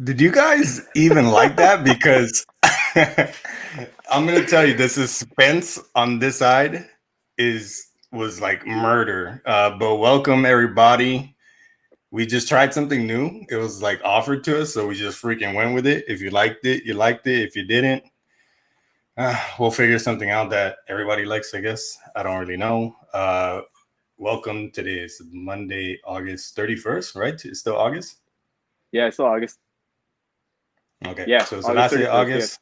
Did you guys even like that? Because I'm gonna tell you, the suspense on this side was like murder. But welcome everybody. We just tried something new. It was like offered to us, so we just freaking went with it. If you liked it, you liked it. If you didn't, we'll figure something out that everybody likes. I guess I don't really know. Welcome. Today is Monday, August 31st. Right? It's still August. Yeah, it's still August. Okay, Yeah, so it's the August last day of 31st. Yes. August.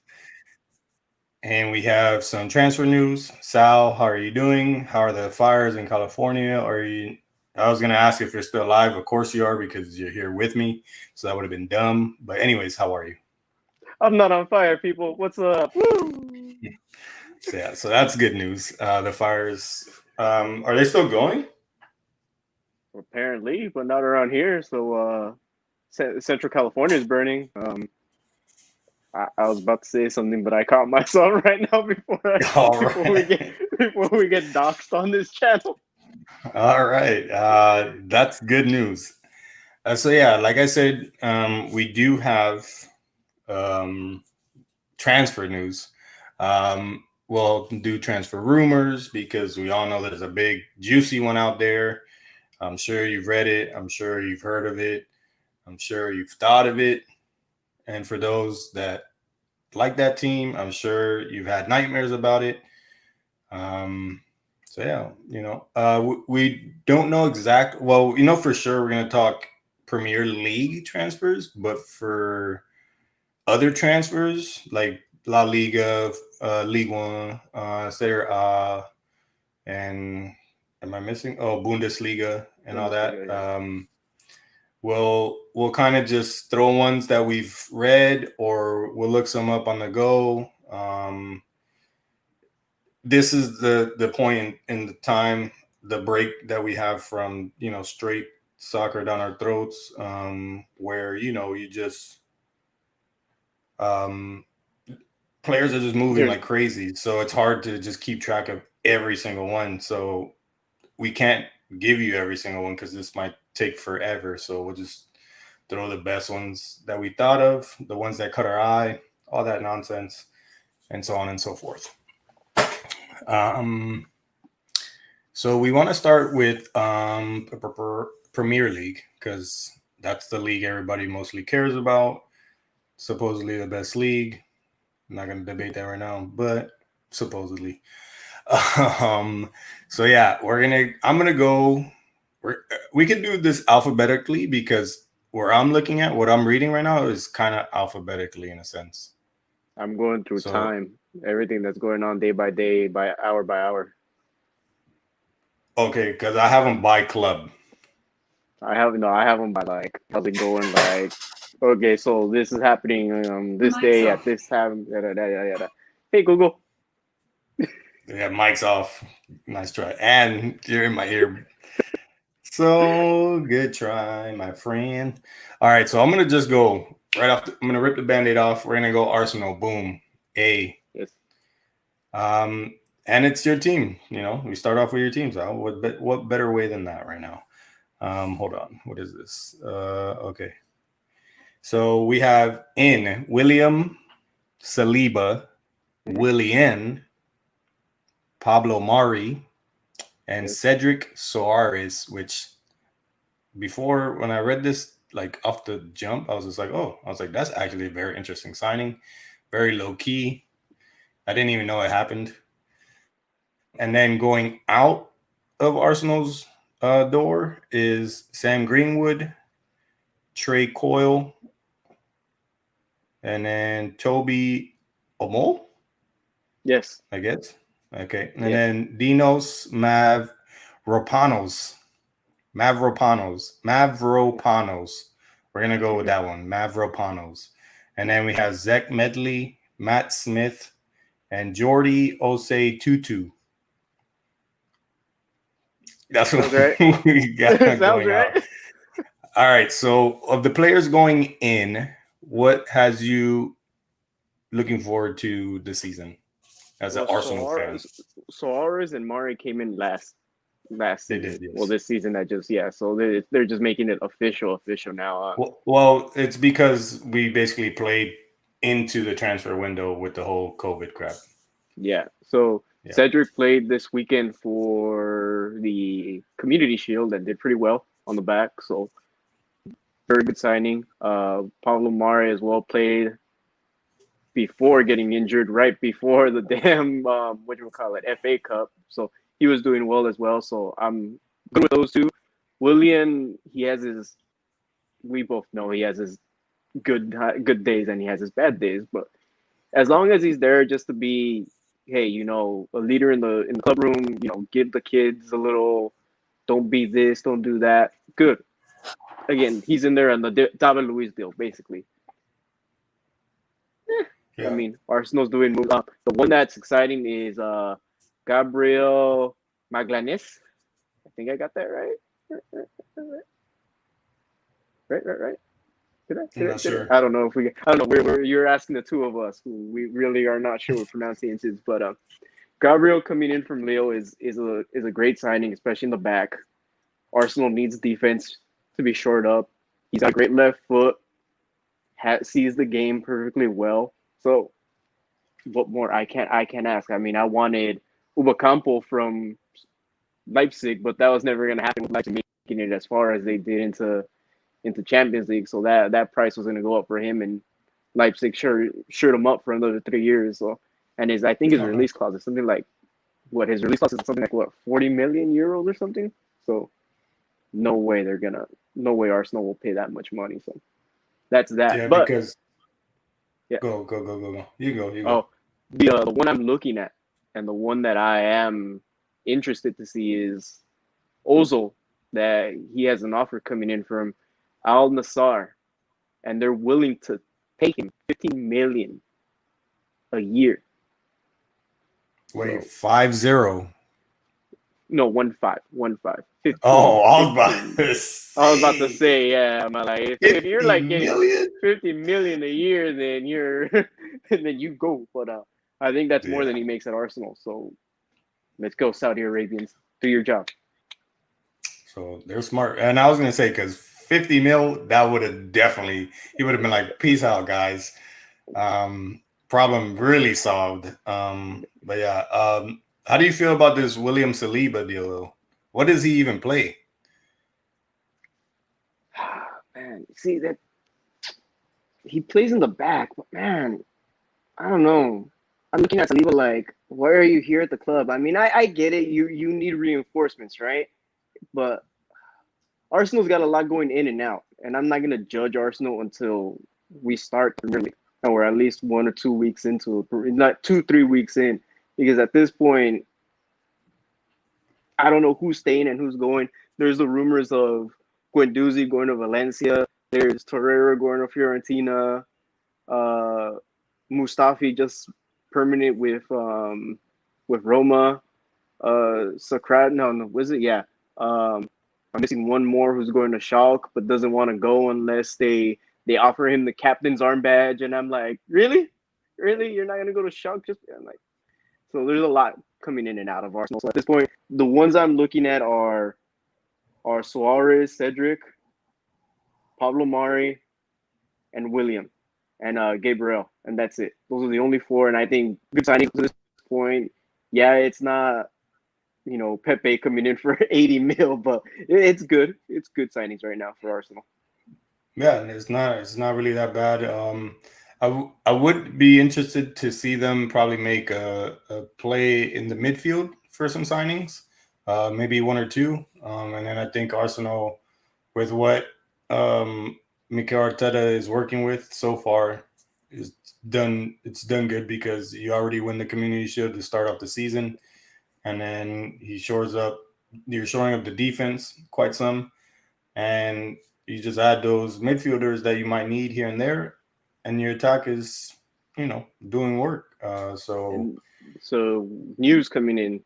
And we have some transfer news. Sal, how are you doing? How are the fires in California? Are you? I was gonna ask if you're still alive. Of course you are because you're here with me. So that would have been dumb. But anyways, how are you? I'm not on fire, people. What's up? Woo! So yeah, so that's good news. The fires, are they still going? Apparently, but not around here. So, Central California is burning. I was about to say something, but I caught myself right now All before we get right, before we get doxxed on this channel. all right. That's good news. So yeah, like I said, we do have um, transfer news. We'll do transfer rumors because we all know there's a big juicy one out there. I'm sure you've read it. I'm sure you've heard of it. I'm sure you've thought of it. And for those that like that team, I'm sure you've had nightmares about it. Um, so yeah, we don't know exact. Well, for sure we're gonna talk Premier League transfers, but for other transfers like La Liga, Ligue 1, Serie A, and am I missing? Oh, Bundesliga and all that. Bundesliga, yeah. We'll kind of just throw ones that we've read, or we'll look some up on the go. This is the point in the time, the break that we have from straight soccer down our throats, where you just um, players are just moving There's like crazy. So it's hard to just keep track of every single one. So we can't give you every single one because this might take forever. So we'll just throw the best ones that we thought of, the ones that caught our eye, all that nonsense, and so on and so forth. Um, so we want to start with Premier League because that's the league everybody mostly cares about. Supposedly the best league. I'm not going to debate that right now, but supposedly. Um, so yeah, I'm gonna go. We can do this alphabetically because where I'm looking at, what I'm reading right now is kind of alphabetically in a sense. I'm going through So time, everything that's going on day by day, by hour. okay, because I have them by club. I have them by like how's it going? Like, okay, so this is happening this day at this time. Yada, yada, yada, yada. Hey Google. Yeah, mic's off. Nice try, and you're in my ear. So good try, my friend. All right, so I'm gonna just go right off. I'm gonna rip the band-aid off. We're gonna go Arsenal. Boom. A. Yes. Um, and it's your team. We start off with your teams. So what better way than that right now? Hold on. What is this? Okay. So we have in William Saliba, Willian, Pablo Mari, and Yes. Cedric Soares, which before when I read this like off the jump, I was just like, oh, I was like, that's actually a very interesting signing. Very low key. I didn't even know it happened. And then going out of Arsenal's door is Sam Greenwood, Trey Coyle, and then Toby Omo, Yes. I guess. Okay. And Yes. then Dinos Mavropanos. Mavropanos. We're going to go with Okay. that one. Mavropanos. And then we have Zach Medley, Matt Smith, and Jordi Osei Tutu. That's what Sounds right. we got Sounds going right. out. All right. So, of the players going in, what has you looking forward to this season as an Well, Arsenal fan? Soares and Mari came in last. last They season. did, Well, yes. this season that just so they're just making it official now. Well, it's because we basically played into the transfer window with the whole COVID crap. Yeah. So Yeah. Cedric played this weekend for the Community Shield and did pretty well on the back. So very good signing. Pablo Mari as well played before getting injured, right before the damn what do you call it, FA Cup. So he was doing well as well. So I'm good with those two. William, he has his. We both know he has his good days and he has his bad days. But as long as he's there, just to be, hey, a leader in the club room, give the kids a little. Don't be this, don't do that. Good. Again, he's in there on the David Luiz deal, basically. I Yeah. mean, Arsenal's doing moves up. The one that's exciting is Gabriel Maglanes. I think I got that right. Right. I'm not Did sure. I don't know if we. I don't know. You're asking the two of us who we really are not sure what pronunciations, but Gabriel coming in from Lille is a great signing, especially in the back. Arsenal needs defense to be shored up. He's got a great left foot. Sees the game perfectly well. So what more I can't ask. I mean, I wanted Ubacampo from Leipzig, but that was never going to happen with Leipzig making it as far as they did into Champions League. So that price was going to go up for him, and Leipzig shirt him up for another 3 years. So, and I think his Okay. release clause is something like his release clause is something like 40 million euros or something. So no way Arsenal will pay that much money. So that's that. Yeah, But because yeah. go. You go. Oh, the one I'm looking at, and the one that I am interested to see is Ozil. That he has an offer coming in from Al Nassr, and they're willing to pay him 15 million a year. Wait, So 5-0. no, 1.5, 15, Oh, I was about 15. to I was about to say say, yeah, I'm like, if you're 50 like getting million. 50 million a year, then then you go. But I think that's more Yeah. than he makes at Arsenal. So let's go, Saudi Arabians. Do your job. So they're smart. And I was gonna say because 50 mil, that would have definitely he would have been like, peace out, guys. Problem really solved. But yeah, how do you feel about this William Saliba deal though? What does he even play? Man, see that he plays in the back, but man, I don't know. I'm looking at Saliba like, why are you here at the club? I mean, I get it. You need reinforcements, right? But Arsenal's got a lot going in and out, and I'm not gonna judge Arsenal until we start Premier League, or at least 1 or 2 weeks into, not 2 3 weeks in, because at this point, I don't know who's staying and who's going. There's the rumors of Guendouzi going to Valencia. There's Torreira going to Fiorentina. Uh, Mustafi just permanent with Roma. Socrates, no, was it? Yeah. I'm missing one more who's going to Schalke but doesn't want to go unless they offer him the captain's arm badge. And I'm like, really, you're not gonna go to Schalke? Just I'm like, so there's a lot coming in and out of Arsenal. So at this point, the ones I'm looking at are Suarez, Cedric, Pablo Mari, and William, and Gabriel, and that's it. Those are the only four, and I think good signings to this point. Yeah, it's not Pepe coming in for 80 mil, but it's good. It's good signings right now for Arsenal. Yeah, it's not really that bad. I would be interested to see them probably make a play in the midfield for some signings, maybe one or two, and then I think Arsenal with what Mikel Arteta is working with so far is done. It's done good because you already win the Community Shield to start off the season, and then he shores up. You're shoring up the defense quite some, and you just add those midfielders that you might need here and there, and your attack is, doing work. So And so news coming in,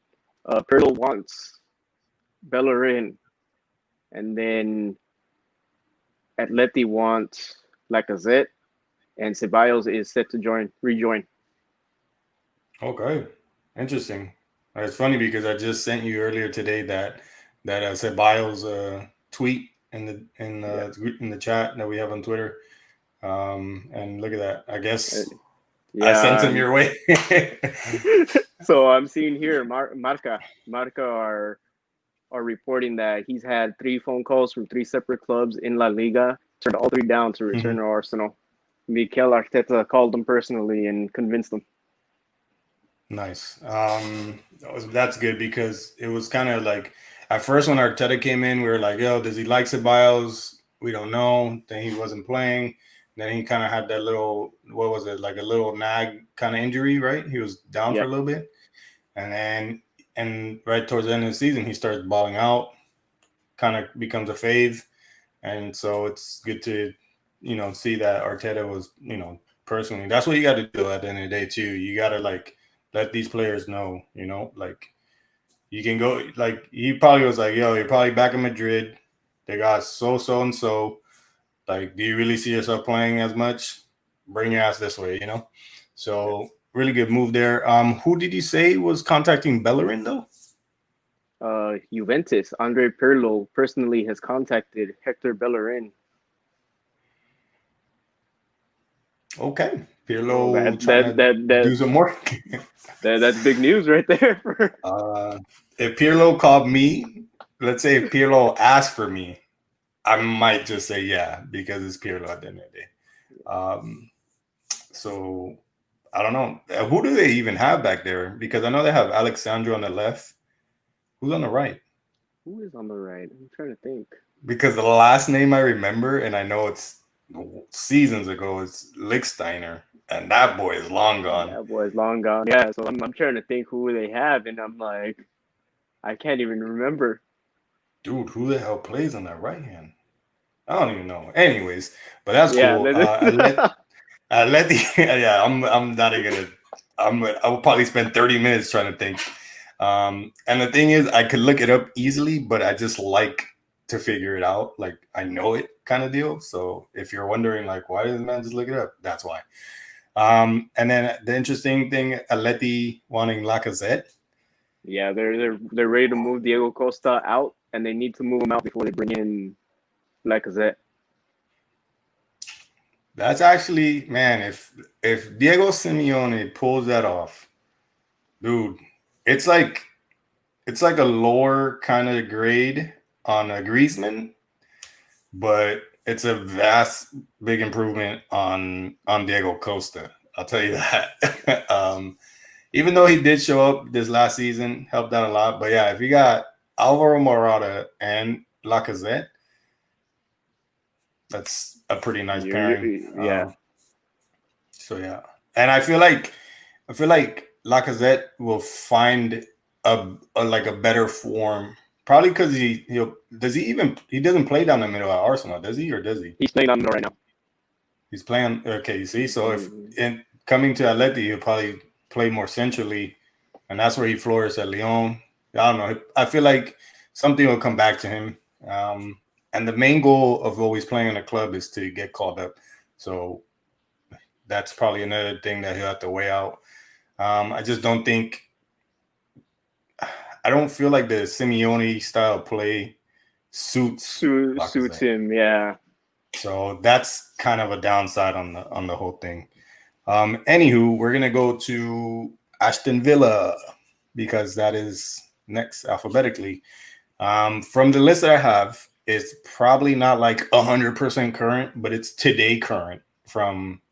Pirlo wants Bellerin, and then Atleti wants Lacazette, and Ceballos is set to rejoin. okay, interesting. It's funny because I just sent you earlier today that that Ceballos tweet Yeah, in the chat that we have on Twitter. And look at that. I uh, guess I sent yeah. him your way. So I'm seeing here, Marca are reporting that he's had 3 phone calls from 3 separate clubs in La Liga, turned all 3 down to return Mhm. to Arsenal. Mikel Arteta called them personally and convinced them. Nice. That's good because it was kind of like at first when Arteta came in, we were like, "Yo, does he like Ceballos? We don't know." Then he wasn't playing. Then he kind of had that little, what was it, like a little nag kind of injury, right? He was down for Yeah, a little bit, and then and right towards the end of the season, he starts balling out, kind of becomes a fave, and so it's good to see that Arteta was personally. That's what you got to do at the end of the day too. You got to like let these players know, like you can go like he probably was like, yo, you're probably back in Madrid. They got so and so. Like, do you really see yourself playing as much? Bring your ass this way. yeah. So really good move there. Who did you say was contacting Bellerin though? Juventus, Andre Pirlo personally has contacted Hector Bellerin. Okay, So Pirlo trying to do some work. that's big news right there. uh, if Pirlo called me, let's say if Pirlo asked for me, I might just say yeah because it's Pirlo at the end of the day. Um, so I don't know. Who do they even have back there? Because I know they have Alexandro on the left. Who's on the right? Who is on the right? I'm trying to think. Because the last name I remember, and I know it's seasons ago, is Lichtsteiner, and that boy is long gone. That boy's long gone. Yeah, so I'm trying to think who they have, and I'm like, I can't even remember. Dude, who the hell plays on that right hand? I don't even know. Anyways, but that's Yeah, cool. I let the yeah. I'm not even gonna. I will probably spend 30 minutes trying to think. And the thing is, I could look it up easily, but I just like to figure it out. Like I know it kind of deal. So if you're wondering, like, why does the man just look it up? That's why. And then the interesting thing, Aleti wanting Lacazette. yeah, they're ready to move Diego Costa out, and they need to move him out before they bring in Lacazette. That's actually, man. If Diego Simeone pulls that off, dude, it's like it's like a lower kind of grade on a Griezmann, but it's a vast big improvement on Diego Costa. I'll tell you that. Even though he did show up this last season, helped out a lot. But yeah, if you got Alvaro Morata and Lacazette, that's a pretty nice pairing. Yeah, So yeah, and I feel like Lacazette will find a like a better form. Probably because he doesn't play down the middle at Arsenal, does he, or does he? he's playing on the right now. He's playing. Okay, you see, so if Mm-hmm. in coming to Atleti, he'll probably play more centrally, and that's where he flourished at Lyon. I don't know. I feel like something will come back to him. And the main goal of always playing in a club is to get called up. So that's probably another thing that he'll have to weigh out. I just don't think. I don't feel like the Simeone style of play suits Suits Lacazette. him. Yeah, So that's kind of a downside on the whole thing. Anywho, we're gonna go to Aston Villa because that is next alphabetically. From the list that I have, it's probably not like 100% current, but it's today current from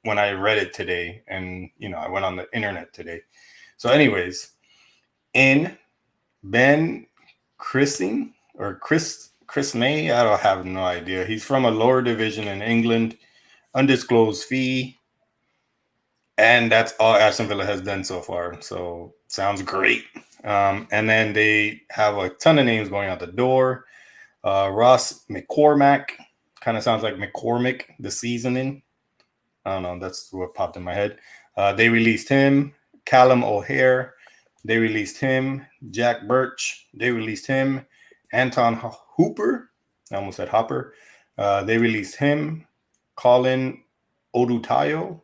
when I read it today, and I went on the internet today. So, anyways, in Ben Christing or Chris May, I don't have no idea. He's from a lower division in England, undisclosed fee. And that's all Aston Villa has done so far. So sounds great. And then they have a ton of names going out the door. Ross McCormack kind of sounds like McCormick, the seasoning. I don't know. That's what popped in my head. They released him. Callum O'Hare. They released him. Jack Birch. They released him. Anton Hooper. I almost said Hopper. They released him. Colin Odutayo.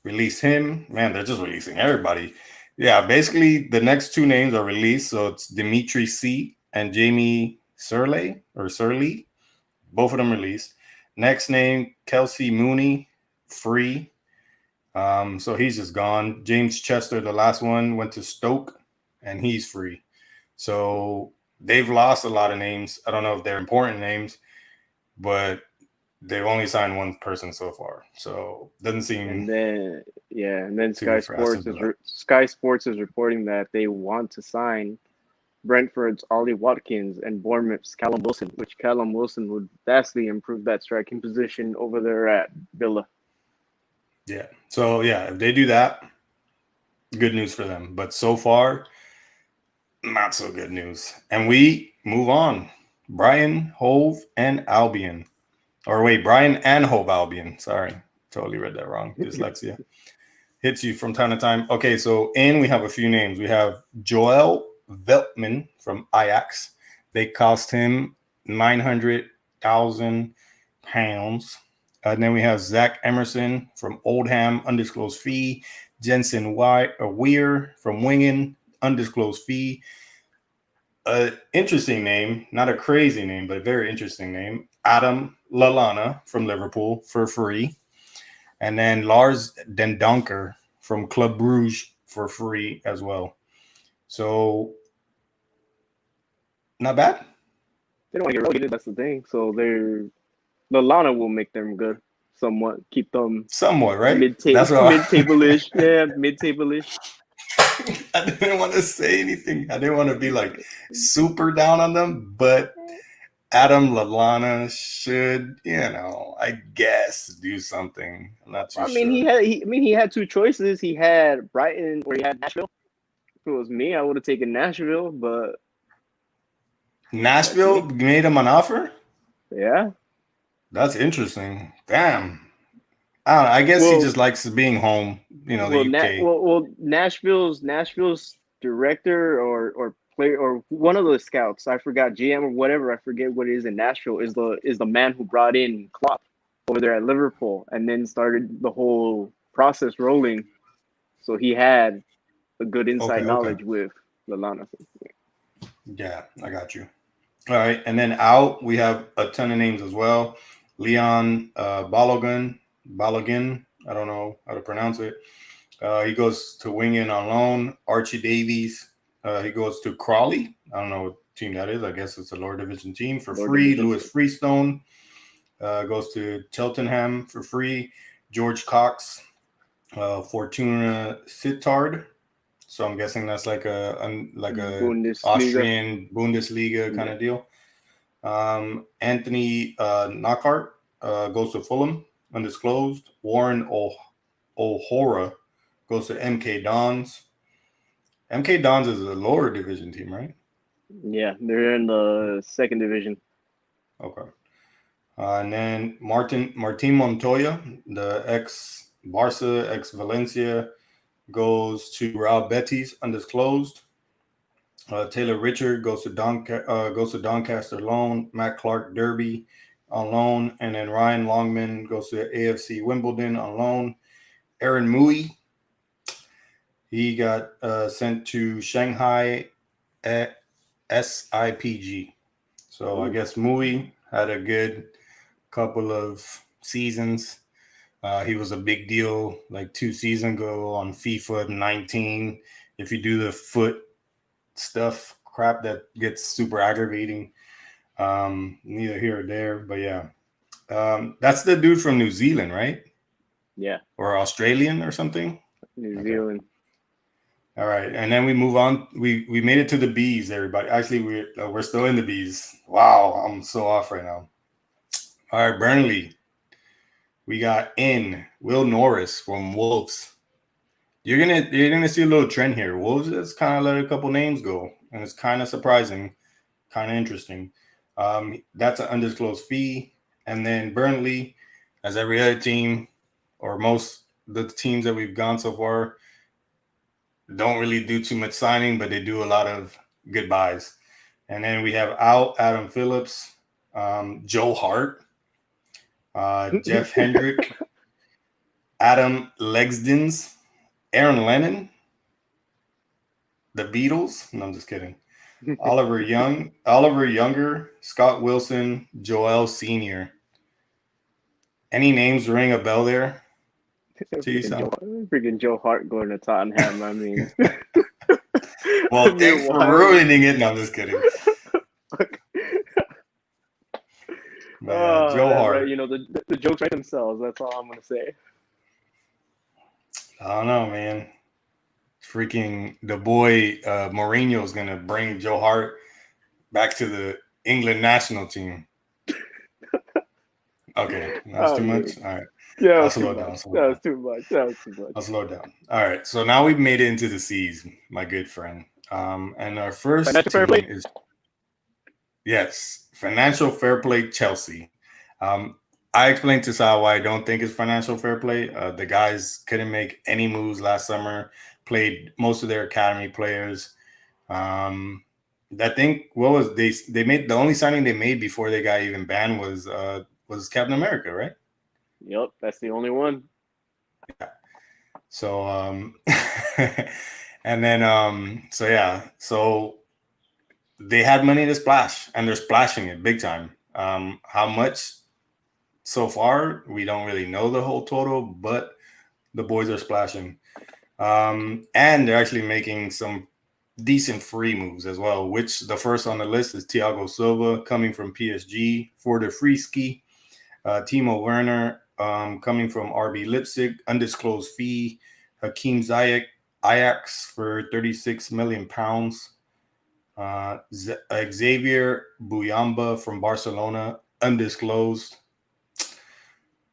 Release him. Man, they're just releasing everybody. Yeah, basically the next two names are released. So it's Dimitri C. and Jamie Surley. Both of them released. Next name, Kelsey Mooney, free. So he's just gone. James Chester, the last one, went to Stoke, and he's free. So they've lost a lot of names. I don't know if they're important names, but they've only signed one person so far. So doesn't seem and then too good for Aston Villa. Sky Sports is reporting that they want to sign Brentford's Ollie Watkins and Bournemouth's Callum Wilson, which Callum Wilson would vastly improve that striking position over there at Villa. Yeah. So yeah, if they do that, good news for them. But so far, not so good news. And we move on. Brian, Hove, and Albion. Or wait, Brian and Hove Albion. Sorry. Totally read that wrong. Dyslexia. Hits you from time to time. Okay, so we have a few names. We have Joel Veltman from Ajax. They cost him £900,000. And then we have Zach Emerson from Oldham, undisclosed fee. Jensen Weir from Wingen, undisclosed fee. Interesting name, not a crazy name, but a very interesting name. Adam Lallana from Liverpool for free. And then Lars Den Donker from Club Bruges for free as well. So, not bad. They don't want to get relegated, that's the thing. So Lallana will make them good somewhat, keep them somewhat, right? mid-table-ish. Yeah, mid-table-ish. I didn't want to say anything. I didn't want to be like super down on them, but Adam Lallana should, I guess do something. I'm not too sure. He had two choices. He had Brighton or he had Nashville. If it was me, I would have taken Nashville, but Nashville made him an offer? Yeah. That's interesting. Damn. I guess he just likes being home, the UK. Nashville's director or player or one of the scouts, I forgot, GM or whatever, I forget what it is in Nashville, is the man who brought in Klopp over there at Liverpool and then started the whole process rolling. So he had a good inside knowledge with Lallana. Yeah, I got you. All right, and then out we have a ton of names as well. Leon Balogun, I don't know how to pronounce it. He goes to Wingen on loan. Archie Davies, he goes to Crawley. I don't know what team that is. I guess it's a lower division team for free. Lewis Freestone goes to Cheltenham for free. George Cox, Fortuna Sittard. So I'm guessing that's like a Austrian Bundesliga kind of deal. Anthony Knockhart goes to Fulham, undisclosed. Warren O'Hora goes to MK Dons. MK Dons is a lower division team, right? Yeah, they're in the second division. Okay. And then Martin Montoya, the ex-Barca, ex-Valencia, goes to Real Betis, undisclosed. Taylor Richard goes to Doncaster loan. Matt Clark Derby on loan, and then Ryan Longman goes to AFC Wimbledon on loan. Aaron Mui, he got sent to Shanghai at SIPG. So I guess Mui had a good couple of seasons. He was a big deal like 2 seasons ago on FIFA 19. If you do the foot stuff crap that gets super aggravating, neither here or there, but yeah. That's the dude from New Zealand, right? Yeah. Or Australian or something? New Zealand. All right, and then we move on. We made it to the Bs, everybody. Actually, we're still in the Bs. Wow, I'm so off right now. All right, Burnley. We got Will Norris from Wolves. You're gonna see a little trend here. Wolves has kind of let a couple names go, and it's kind of surprising, kind of interesting. That's an undisclosed fee, and then Burnley, as every other team, or most of the teams that we've gone so far, don't really do too much signing, but they do a lot of goodbyes. And then we have Adam Phillips, Joe Hart, Jeff Hendrick, Adam Legsdens, Aaron Lennon, the Beatles. No, I'm just kidding. Oliver Younger, Scott Wilson, Joel Senior. Any names ring a bell there to you, Sal? Freaking Joe Hart going to Tottenham. I mean, I Well, mean, thanks for why? ruining it. No, I'm just kidding. But yeah, Joe But Hart. you know the jokes write themselves. That's all I'm gonna say. I don't know, man. Freaking the boy Mourinho is gonna bring Joe Hart back to the England national team. Okay, that's too Okay, much. All right, yeah, that I'll was too slow down. much. Slow That down. was too much. That was too I'll much. slow down. All right, so now we've made it into the C's, my good friend. And our first Financial fair play. team is yes, financial fair play Chelsea. Um, I explained to Sal why I don't think it's financial fair play. The guys couldn't make any moves last summer. Played most of their academy players. Um, I think what was they made the only signing they made before they got even banned was Captain America, right? Yep, that's the only one. Yeah. So and then so yeah, so they had money to splash and they're splashing it big time. How much so far we don't really know the whole total, but the boys are splashing. And they're actually making some decent free moves as well, which the first on the list is Thiago Silva coming from PSG for the free ski. Timo Werner coming from RB Leipzig, undisclosed fee. Hakeem Ziyech, Ajax for 36 million pounds. Xavier Buyamba from Barcelona, undisclosed.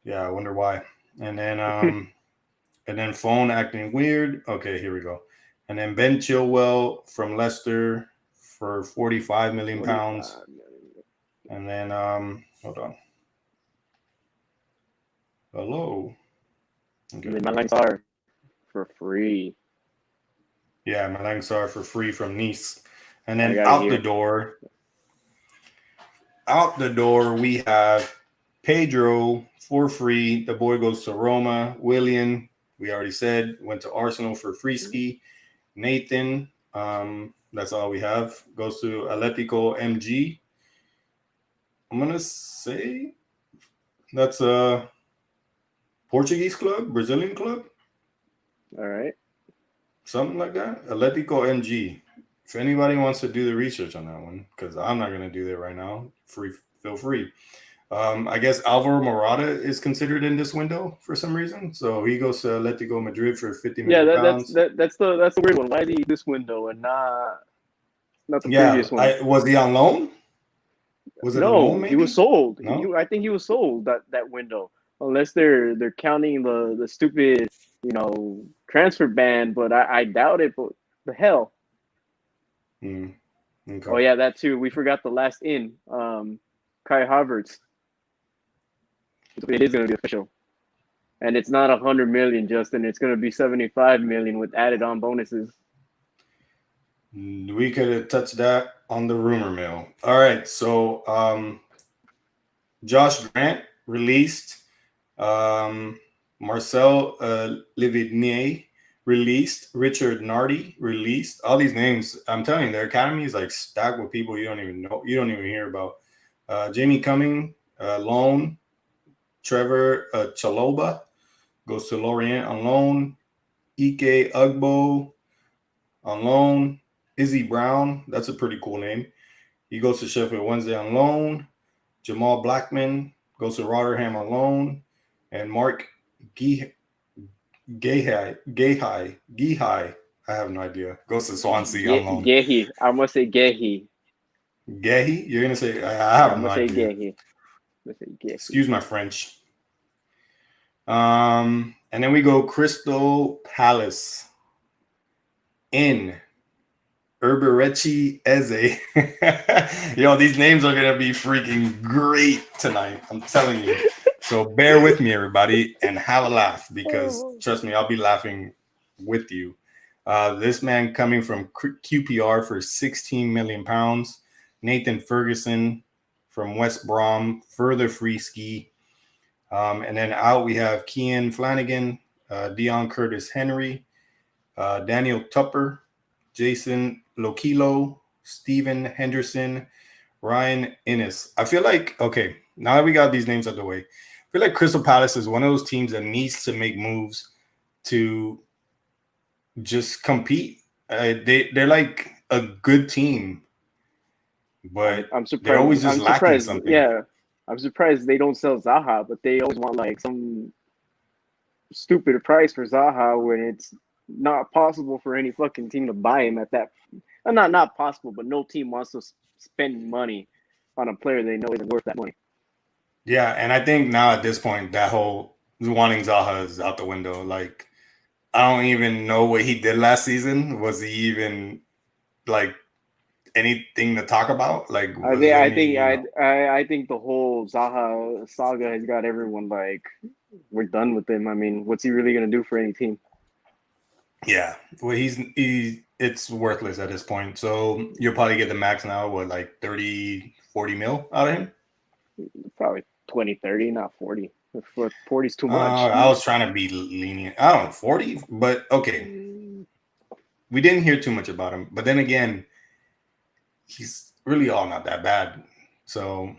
Yeah, I wonder why. And then phone acting weird. Okay, here we go. And then Ben Chilwell from Leicester for 45 million pounds. 45 million. And then hold on. Hello. And Okay, then there we Malang go. Sarr for free. Yeah, Malang Sarr for free from Nice. And I then got it here. out the door, we have Pedro for free. The boy goes to Roma. William, we already said, went to Arsenal for free ski. Nathan, that's all we have. Goes to Atletico MG. I'm gonna say that's a Portuguese club, Brazilian club, All right. something like that. Atletico MG. If anybody wants to do the research on that one, because I'm not gonna do that right now, feel free. I guess Alvaro Morata is considered in this window for some reason, so he goes to Atletico Madrid for 50 Yeah, million pounds. that's the weird one. Why is he this window and not the Yeah, previous one? I was he on loan? Was it a loan No, he was maybe? sold. No. I think he was sold that window. Unless they're counting the stupid transfer ban, but I doubt it. But the hell. Hmm. Oh Okay. yeah, that too. We forgot the last in. Kai Havertz. It is going to be official, and it's not 100 million, Justin. It's going to be 75 million with added on bonuses. We could have touched that on the rumor mill. All right. So Josh Grant released. Um, Marcel Livigny released. Richard Nardi released. All these names, I'm telling you, their academy is like stacked with people you don't even know, you don't even hear about. Jamie Cumming, loan. Trevor Chaloba goes to Lorient on loan. Ike Ugbo on loan. Izzy Brown, that's a pretty cool name. He goes to Sheffield Wednesday on loan. Jamal Blackman goes to Rotterdam on loan. And Mark Gihai, I have no idea, goes to Swansea on loan. Gehi. I must say Gehi. Gehi? You're going to say, I Yeah, have I'm no gonna say idea. Gehi. I'm gonna say Gehi. Excuse my French. And then we go Crystal Palace in Urberechi Eze. Yo, these names are going to be freaking great tonight. I'm telling you. So bear with me, everybody, and have a laugh because Oh. trust me, I'll be laughing with you. This man coming from QPR for 16 million pounds. Nathan Ferguson from West Brom, further free ski. And then out we have Kian Flanagan, Dion Curtis Henry, Daniel Tupper, Jason Lokilo, Steven Henderson, Ryan Innes. I feel like, okay, now that we got these names out of the way, I feel like Crystal Palace is one of those teams that needs to make moves to just compete. They're like a good team, but I'm they're surprised. always just I'm lacking surprised. something. Yeah, I'm surprised they don't sell Zaha, but they always want like some stupid price for Zaha when it's not possible for any fucking team to buy him at that. Not possible, but no team wants to spend money on a player they know isn't worth that money. Yeah, and I think now at this point, that whole wanting Zaha is out the window. Like, I don't even know what he did last season. Was he even like anything to talk about? Like, was there any, I think the whole Zaha saga has got everyone like we're done with him. I mean, what's he really gonna do for any team? yeah. Well, it's worthless at this point. So you'll probably get the max now, what, like 30, 40 mil out of him? Probably 20, 30, not 40. 40 is too much. I was trying to be lenient. I don't know, 40, but okay. We didn't hear too much about him. But then again, he's really all not that bad. So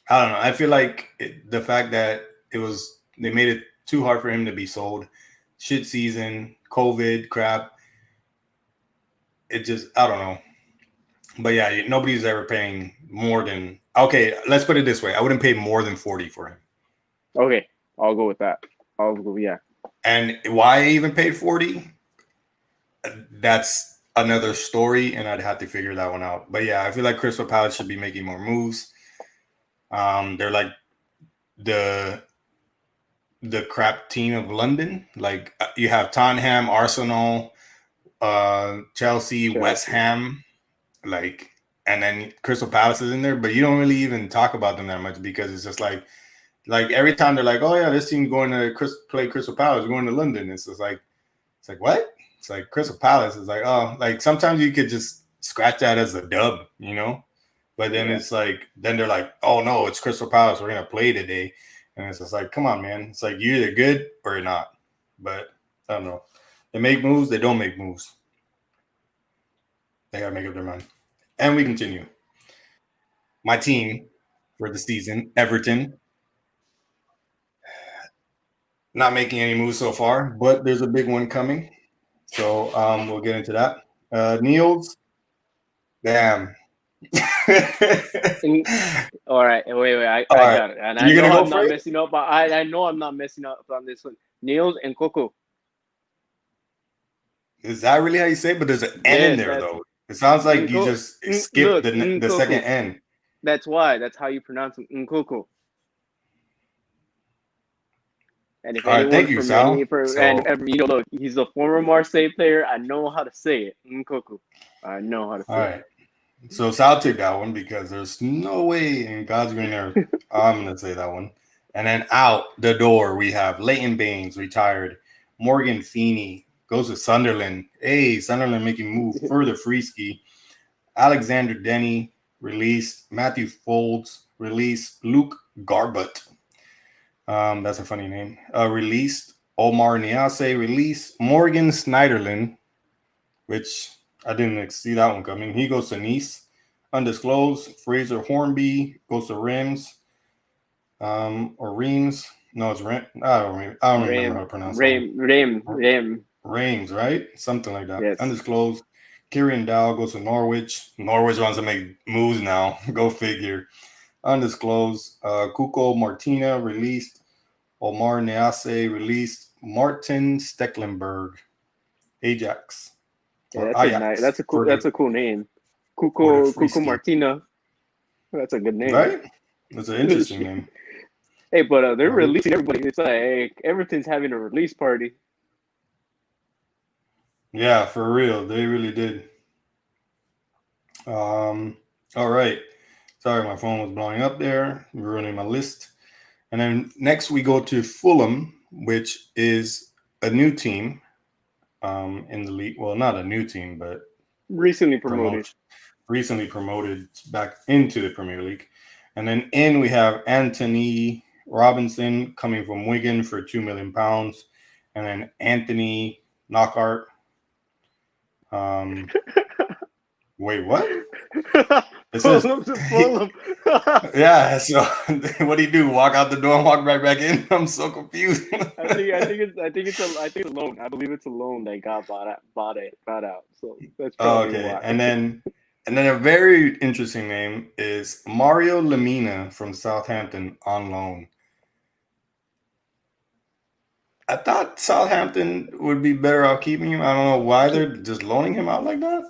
I don't know. I feel like the fact that they made it too hard for him to be sold, shit season, COVID crap. It just, I don't know. But yeah, nobody's ever paying more than, okay, let's put it this way. I wouldn't pay more than 40 for him. Okay, I'll go with that. I'll go, yeah. And why I even paid 40? That's another story, and I'd have to figure that one out. But yeah, I feel like Crystal Palace should be making more moves. They're like the crap team of London. Like you have Tottenham, Arsenal, Chelsea, West Ham, like, and then Crystal Palace is in there, but you don't really even talk about them that much because it's just like every time they're like, oh yeah, this team's going to play Crystal Palace, going to London. It's just like, what? It's like Crystal Palace is like, oh, like sometimes you could just scratch that as a dub, you know? But then it's like, then they're like, oh no, it's Crystal Palace. We're gonna play today, and it's just like, come on, man. It's like you're either good or you're not. But I don't know. They make moves. They don't make moves. They gotta make up their mind. And we continue. My team for the season, Everton, not making any moves so far, but there's a big one coming. So we'll get into that. Niels, damn. All right, wait, I right. got it, and I You're know gonna go I'm for not it? messing up, but I know I'm not messing up on this one. Niels and Coco. Is that really how you say it? But there's an N in Yes, there that's though. It sounds like you Nko. just skipped Look, the second Nkoku. N. That's why. That's how you pronounce him, Nkoku. And if All right, anyone thank you, from any Sal. for So and you know, look, he's a former Marseille player. I know how to say it, Nkoku. I know how to all say it. right. So Sal took that one because there's no way in God's green earth I'm gonna say that one. And then out the door we have Leighton Baines retired. Morgan Feeney goes to Sunderland. Hey, Sunderland making move further free ski. Alexander Denny released. Matthew Folds released. Luke Garbut. That's a funny name. Released. Omar Niase released. Morgan Snyderlin, which I didn't see that one coming. He goes to Nice. Undisclosed. Fraser Hornby goes to Reims. Or Reims. No, it's Reims. I don't remember how to pronounce that one. Rem. Reims, right? Something like that. Yes. Undisclosed. Kieran Dow goes to Norwich. Norwich wants to make moves now. Go figure. Undisclosed. Kuko Martina released. Omar Niase released. Martin Stecklenburg. Ajax. Yeah, Or that's a nice. Ajax. That's a cool name. For the Cuco Frisky. Martina. That's a good name. Right? That's an interesting name. Hey, but they're Right? releasing everybody. It's like everything's having a release party. Yeah, for real. They really did. All right. Sorry, my phone was blowing up there, ruining my list. And then next we go to Fulham, which is a new team in the league. Well, not a new team, but Recently promoted. recently promoted back into the Premier League. And then in we have Anthony Robinson coming from Wigan for £2 million, and then Anthony Knockhart. Wait, what? It says, Fulham to Fulham. yeah. So what do you do? Walk out the door and walk right back in? I'm so confused. I think it's a loan. I believe it's a loan that got bought out. So that's Oh, probably okay. why. And then a very interesting name is Mario Lemina from Southampton on loan. I thought Southampton would be better off keeping him. I don't know why they're just loaning him out like that.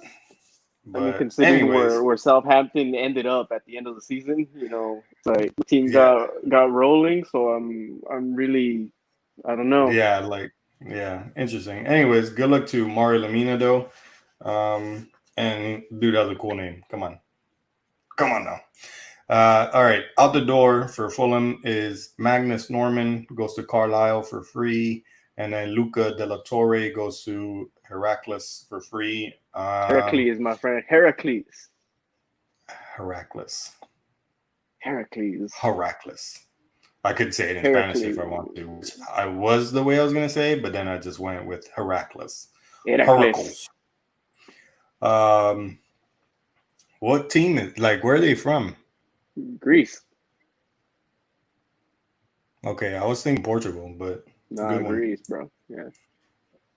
I mean, But considering anyways, where Southampton ended up at the end of the season, it's like the team yeah, got rolling. So I'm really, I don't know. yeah, yeah, interesting. Anyways, good luck to Mario Lemina though. And dude has a cool name. Come on now. All right, out the door for Fulham is Magnus Norman goes to Carlisle for free, and then Luca De La Torre goes to Heracles for free. Heracles, my friend, Heracles, Heracles, Heracles, Heracles. I could say it in Spanish if I Heracles, want to, which I was the way I was going to say, but then I just went with Heracles. Heracles, Heracles. Um, what team is like? Where are they from? Greece. Okay, I was thinking Portugal, but Nah, good one. Greece, bro. Yeah.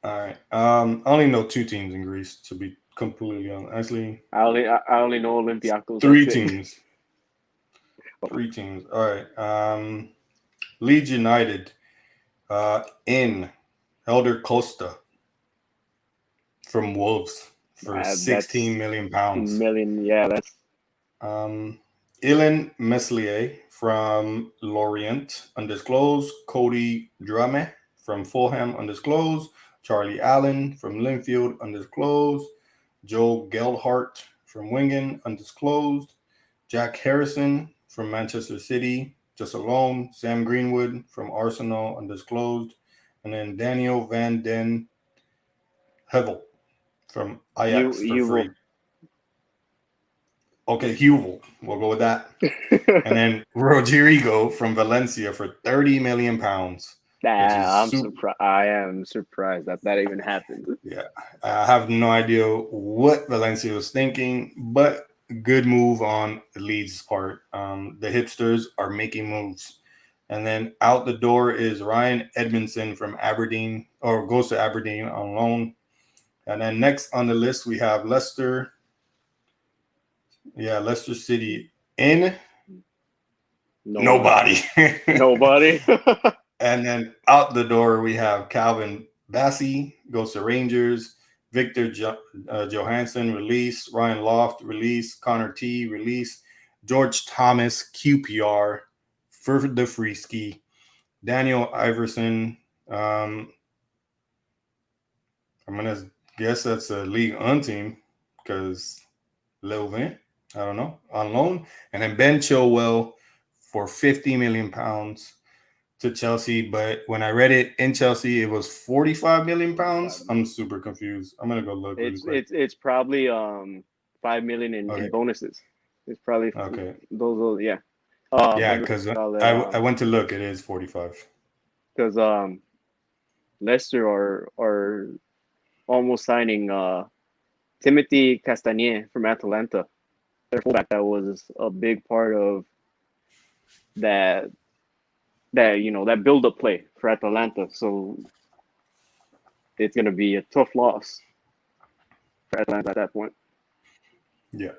All right. I only know two teams in Greece, to be completely honest. Actually, I only know Olympiacos. three That's it. teams. Three teams. All right. Leeds United in Helder Costa from Wolves for 16 That's million pounds. million. Yeah, that's Ilan Meslier from Lorient, undisclosed. Cody Drame from Fulham, undisclosed. Charlie Allen from Linfield, undisclosed. Joel Geldhart from Wingen, undisclosed. Jack Harrison from Manchester City, just a loan. Sam Greenwood from Arsenal, undisclosed. And then Daniel Van Den Hevel from you Ajax for you free. will. Okay, Hewell. We'll go with that. And then Rodrigo from Valencia for 30 million pounds, which is Nah, I'm super. surprised. I am surprised that even happened. Yeah, I have no idea what Valencia was thinking, but good move on Leeds' part. The hipsters are making moves. And then out the door is Ryan Edmondson from Aberdeen, or goes to Aberdeen on loan. And then next on the list, we have Leicester. Yeah, Leicester City in No one. nobody. Nobody. And then out the door, we have Calvin Bassey goes to Rangers. Victor Johansson, release. Ryan Loft, release. Connor T, release. George Thomas, QPR, for the free ski. Daniel Iverson, I'm going to guess that's a League One team because Leuven, I don't know, on loan. And then Ben Chilwell for 50 million pounds to Chelsea, but when I read it in Chelsea, it was 45 million pounds. I'm super confused. I'm gonna go look really it's quick. it's it's probably 5 million in Okay, bonuses. It's probably okay, those yeah. yeah, What do because you call it? I went to look. It is 45. Because Leicester are almost signing Timothy Castagne from Atalanta. Their fullback that was a big part of that that build up play for Atalanta. So it's gonna be a tough loss for Atalanta at that point. Yeah.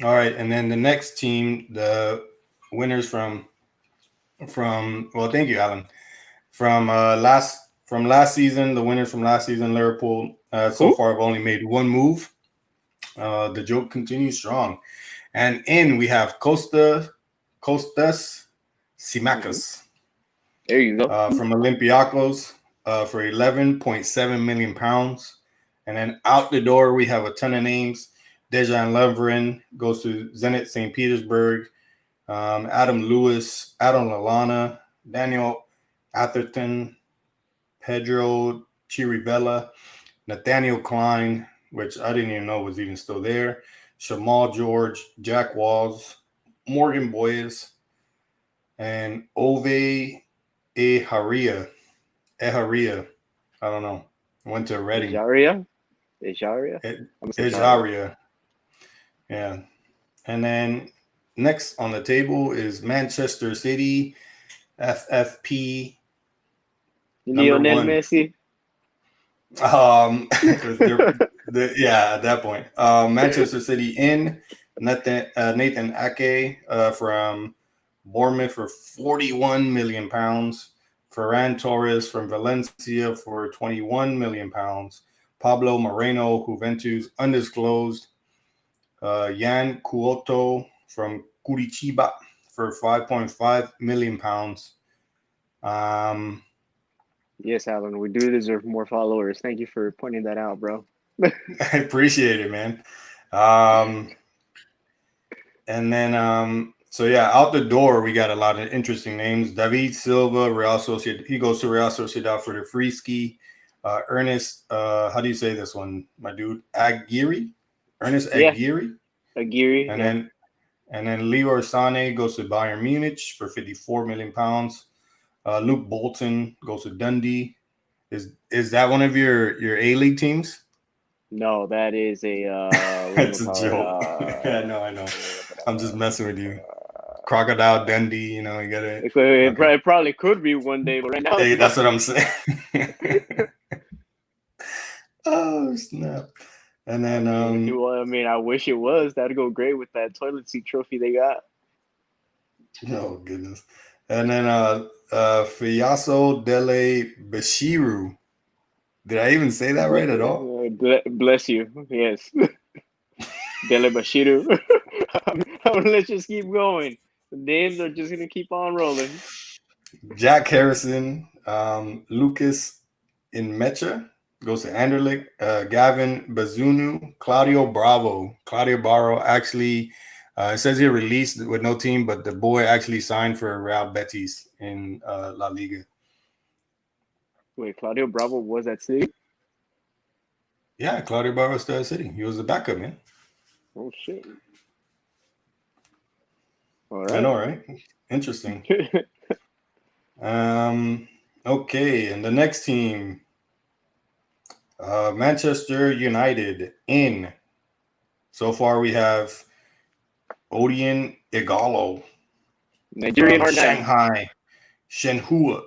All right, and then the next team, the winners from well, thank you, Alan. From last season, the winners from last season, Liverpool. So Who? far, have only made one move. The joke continues strong. And in we have Costas Mm-hmm. Simakas There you go. from Olympiacos for 11.7 million pounds. And then out the door, we have a ton of names. Dejan Lovren goes to Zenit St. Petersburg. Adam Lewis, Adam Lalana, Daniel Atherton, Pedro Chirivella, Nathaniel Klein, which I didn't even know was even still there. Shamal George, Jack Walls, Morgan Boyes, and Ove Eharia. Eharia. I don't know. Went to Reading. Ejaria. Ejaria. E- I'm gonna say Ejaria. Ejaria. Yeah. And then next on the table is Manchester City, FFP number Lionel one. Messi. Yeah, at that point, Manchester City in Nathan Ake from Bournemouth for 41 million pounds. Ferran Torres from Valencia for 21 million pounds. Pablo Moreno, Juventus, undisclosed. Yan Kuoto from Curitiba for 5.5 million pounds. Um, Yes, Alan, we do deserve more followers. Thank you for pointing that out, bro. I appreciate it, man. Um, and then, so yeah, out the door, we got a lot of interesting names. David Silva, Real Sociedad. He goes to Real Sociedad for the free ski. Ernest, how do you say this one, my dude? Aguirre, Ernest Yeah, Aguirre, Aguirre. and Yeah. then Leroy Sané goes to Bayern Munich for 54 million pounds. Luke Bolton goes to Dundee. Is that one of your A League teams? No, that is a what you It's a call it? joke. Yeah, no, I know. I'm just messing with you. Crocodile Dundee, you gotta. Okay. It probably could be one day, but right now it's Hey, not. that's what I'm saying. Oh snap! And I then mean, if you, I mean, I wish it was. That'd go great with that toilet seat trophy they got. oh goodness. And then Fiaso delle Bashiru. Did I even say that right at all? Bless you. Yes, Dele Bashiru. Let's just keep going. The names are just gonna keep on rolling. Jack Harrison, Lucas Inmecha goes to Anderlecht. Gavin Bazunu, Claudio Bravo. Claudio Barro actually, it says here released with no team, but the boy actually signed for Real Betis in La Liga. Wait, Claudio Bravo was at City? Yeah, Claudio Barro still at City. He was the backup, man. Oh shit! All I right. know, right? Interesting. Okay, and the next team, Manchester United in. So far, we have Odion Igalo Nigerian from R9. Shanghai, Shenhua,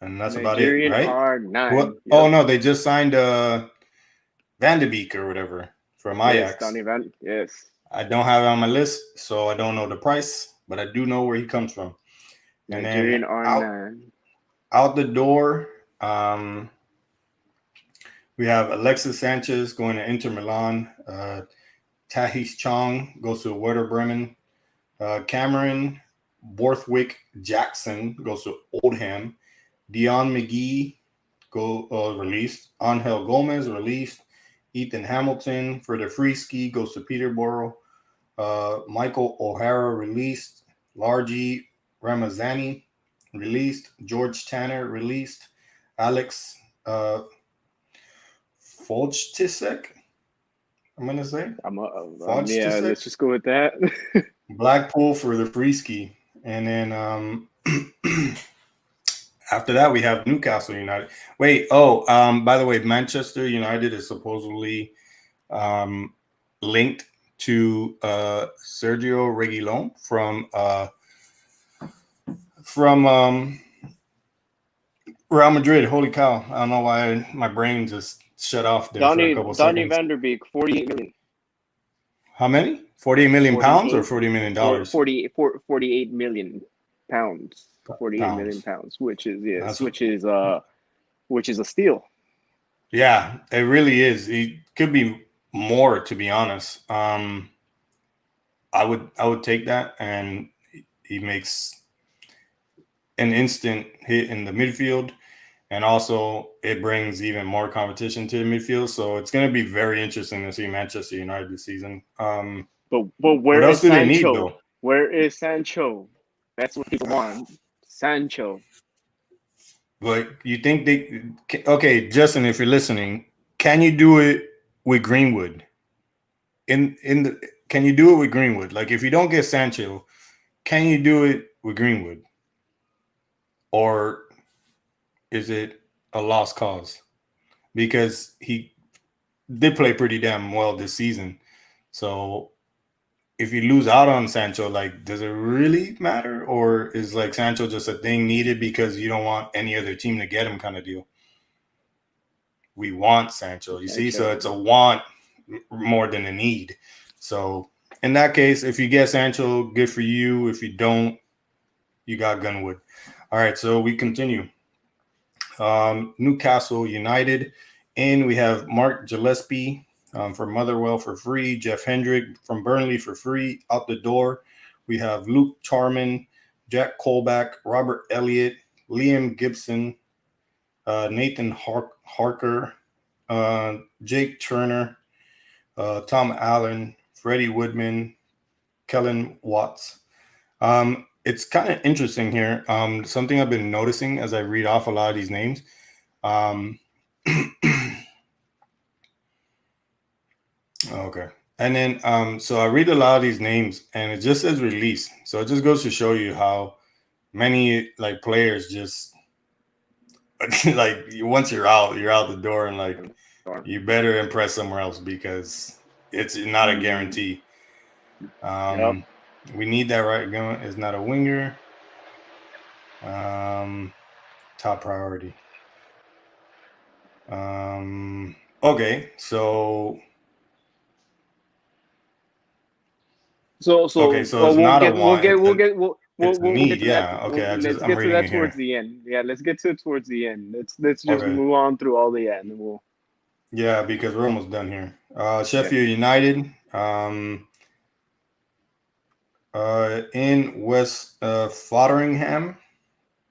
and that's about it, Nigerian right? What? R9. Oh Yep. no, they just signed Van de Beek or whatever from Yes, Ajax. Donny Van. Yes. I don't have it on my list, so I don't know the price, but I do know where he comes from. And then Nigerian out R9. out the door, um, we have Alexis Sanchez going to Inter Milan. Tahish Chong goes to Werder Bremen. Cameron Borthwick Jackson goes to Oldham. Dion McGee released. Angel Gomez released. Ethan Hamilton for the free ski goes to Peterborough. Michael O'Hara released. Largy Ramazani released. George Tanner released. Alex Folchtisek, I'm going to say. Yeah, Folchtisek. let's just go with that. Blackpool for the free ski. And then after that, we have Newcastle United. Wait, by the way, Manchester United is supposedly um, linked to Sergio Reguilon from Real Madrid. Holy cow! I don't know why my brain just shut off there for a couple Donny seconds. Van Der Beek, 48 million. How many? 48 million pounds or 48, 40 million dollars? 48 million pounds. 48 million Pounds. pounds, which is yes, That's what, which is a steal. yeah, it really is. It could be more, to be honest. I would take that, and he makes an instant hit in the midfield, and also it brings even more competition to the midfield. So it's going to be very interesting to see Manchester United this season. But What where else is do they need Sancho? though? Where is Sancho? That's what people want. Sancho. But you think okay, Justin, if you're listening, can you do it with Greenwood? Can you do it with Greenwood? Like if you don't get Sancho, can you do it with Greenwood? Or is it a lost cause? Because he did play pretty damn well this season. So if you lose out on Sancho, like, does it really matter, or is like Sancho just a thing needed because you don't want any other team to get him, kind of deal? We want Sancho, you see, so Sancho. it's a want more than a need. So in that case, if you get Sancho, good for you. If you don't, you got Gunwood. All right, so we continue. Newcastle United. In we have Mark Gillespie from Motherwell for free. Jeff Hendrick from Burnley for free. Out the door, we have Luke Charman, Jack Colback, Robert Elliott, Liam Gibson, Nathan Harker, Jake Turner, Tom Allen, Freddie Woodman, Kellen Watts. It's kind of interesting here. Something I've been noticing as I read off a lot of these names. Um, okay. And then, so I read a lot of these names and it just says release. So it just goes to show you how many like players just like once you're out the door, and like you better impress somewhere else because it's not a guarantee. Yep. Um, we need that right going. It's not a winger. Top priority. Okay, so So it's we'll not a get want. It's a we'll get need. to that. Yeah. Okay. Let's I'm get to reading that it towards here. the end. Yeah, let's get to it towards the end. Let's just Okay. move on through all the end. We'll Yeah, because we're almost done here. yeah. Sheffield United. In West Fotheringham,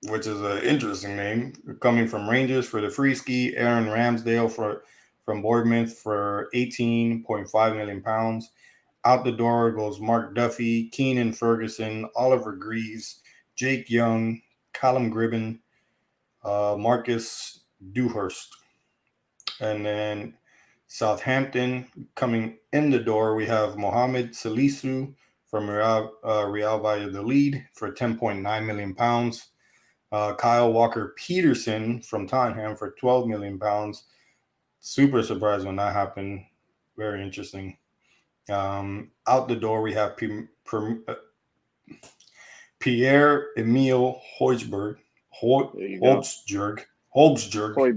which is an interesting name, coming from Rangers for the free ski. Aaron Ramsdale from Bournemouth for £18.5 million. Out the door goes Mark Duffy, Keenan Ferguson, Oliver Greaves, Jake Young, Callum Gribben, Marcus Dewhurst. And then Southampton, coming in the door, we have Mohamed Salisu from Real Valladolid for £10.9 million. Kyle Walker Peterson from Tottenham for £12 million. Super surprised when that happened. Very interesting. Out the door, we have Pierre Emile Hoiberg, There you go. Hobsjurg, Hobsjurg, Hoy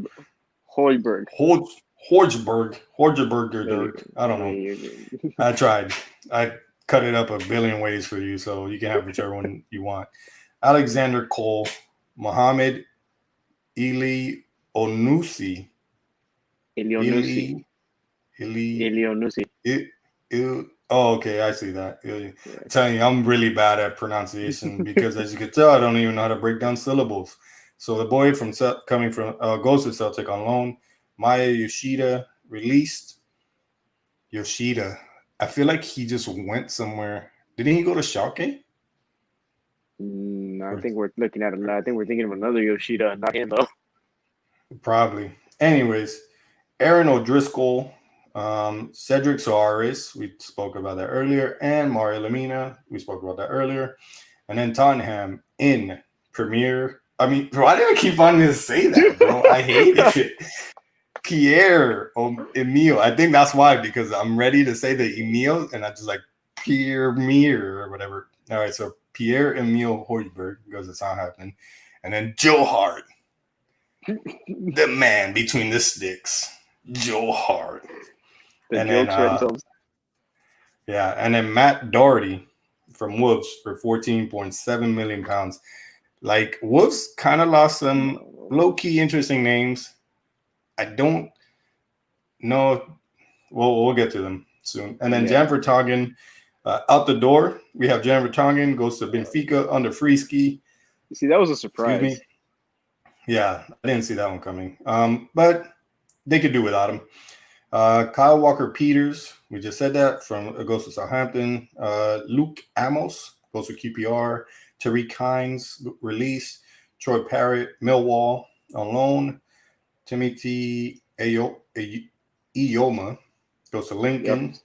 Hoiberg. There Horgeberger. you, I don't there know. you I tried. I cut it up a billion ways for you, so you can have whichever one you want. Alexander Cole, Mohammed Ili Onusi, Elionusi. Ili Ili. Elionusi. Oh, okay, I see that. I'm Yeah. telling you, I'm really bad at pronunciation because, as you can tell, I don't even know how to break down syllables. So the boy from coming from goes to Celtic on loan. Maya Yoshida released. Yoshida, I feel like he just went somewhere. Didn't he go to Schalke? I Or, think we're looking at I think we're thinking of another Yoshida, not him though. probably. Anyways, Aaron O'Driscoll, Cedric Soares, we spoke about that earlier, and Mario Lemina, we spoke about that earlier. And then Tottenham in Premier. I mean, why did I keep wanting to say that, bro? I hate it. Pierre Emile. I think that's why, because I'm ready to say the Emile, and I just like Pierre Mir or whatever. All right, so Pierre Emile Hoiberg goes to Southampton. And then Joe Hart, the man between the sticks. Joe Hart. The And then jokes write themselves. yeah, and then Matt Doherty from Wolves for £14.7 million. Like, Wolves kind of lost some low-key interesting names. I don't know. We'll get to them soon. And then Yeah. Jan Vertonghen, out the door. We have Jan Vertonghen goes to Benfica under free ski. You see, that was a Excuse surprise. me. Yeah, I didn't see that one coming. But they could do without him. Kyle Walker Peters, we just said that, from goes to Southampton. Luke Amos goes to QPR. Tariq Hines release. Troy Parrott, Millwall on loan. Timothy Ioma goes to Yep. Lincoln.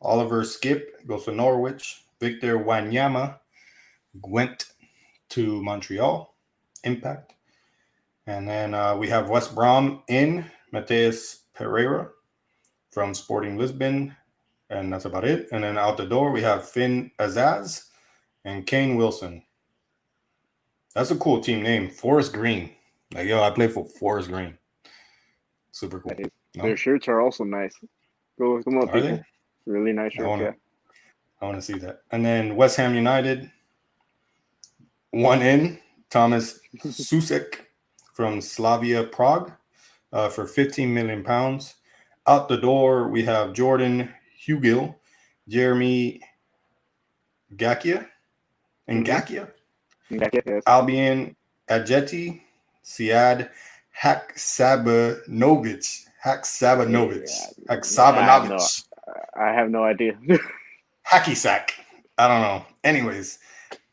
Oliver Skip goes to Norwich. Victor Wanyama went to Montreal. Impact. And then we have West Brom in Mateus Pereira from Sporting Lisbon. and that's about it. And then out the door, we have Finn Azaz and Kane Wilson. That's a cool team name, Forest Green. Like, yo, I play for Forest Green. Super cool. Their No? shirts are also nice. Go look them up, Are they? people. Really nice shirts, yeah. I want to see that. And then West Ham United, one in, Thomas Susek from Slavia Prague for 15 million pounds. Out the door, we have Jordan Hugill, Jeremy Gakia, and Gakia, Yes. Albion Ajeti, Siad Haksabanovic. I have no idea. Hacky sack. I don't know. Anyways,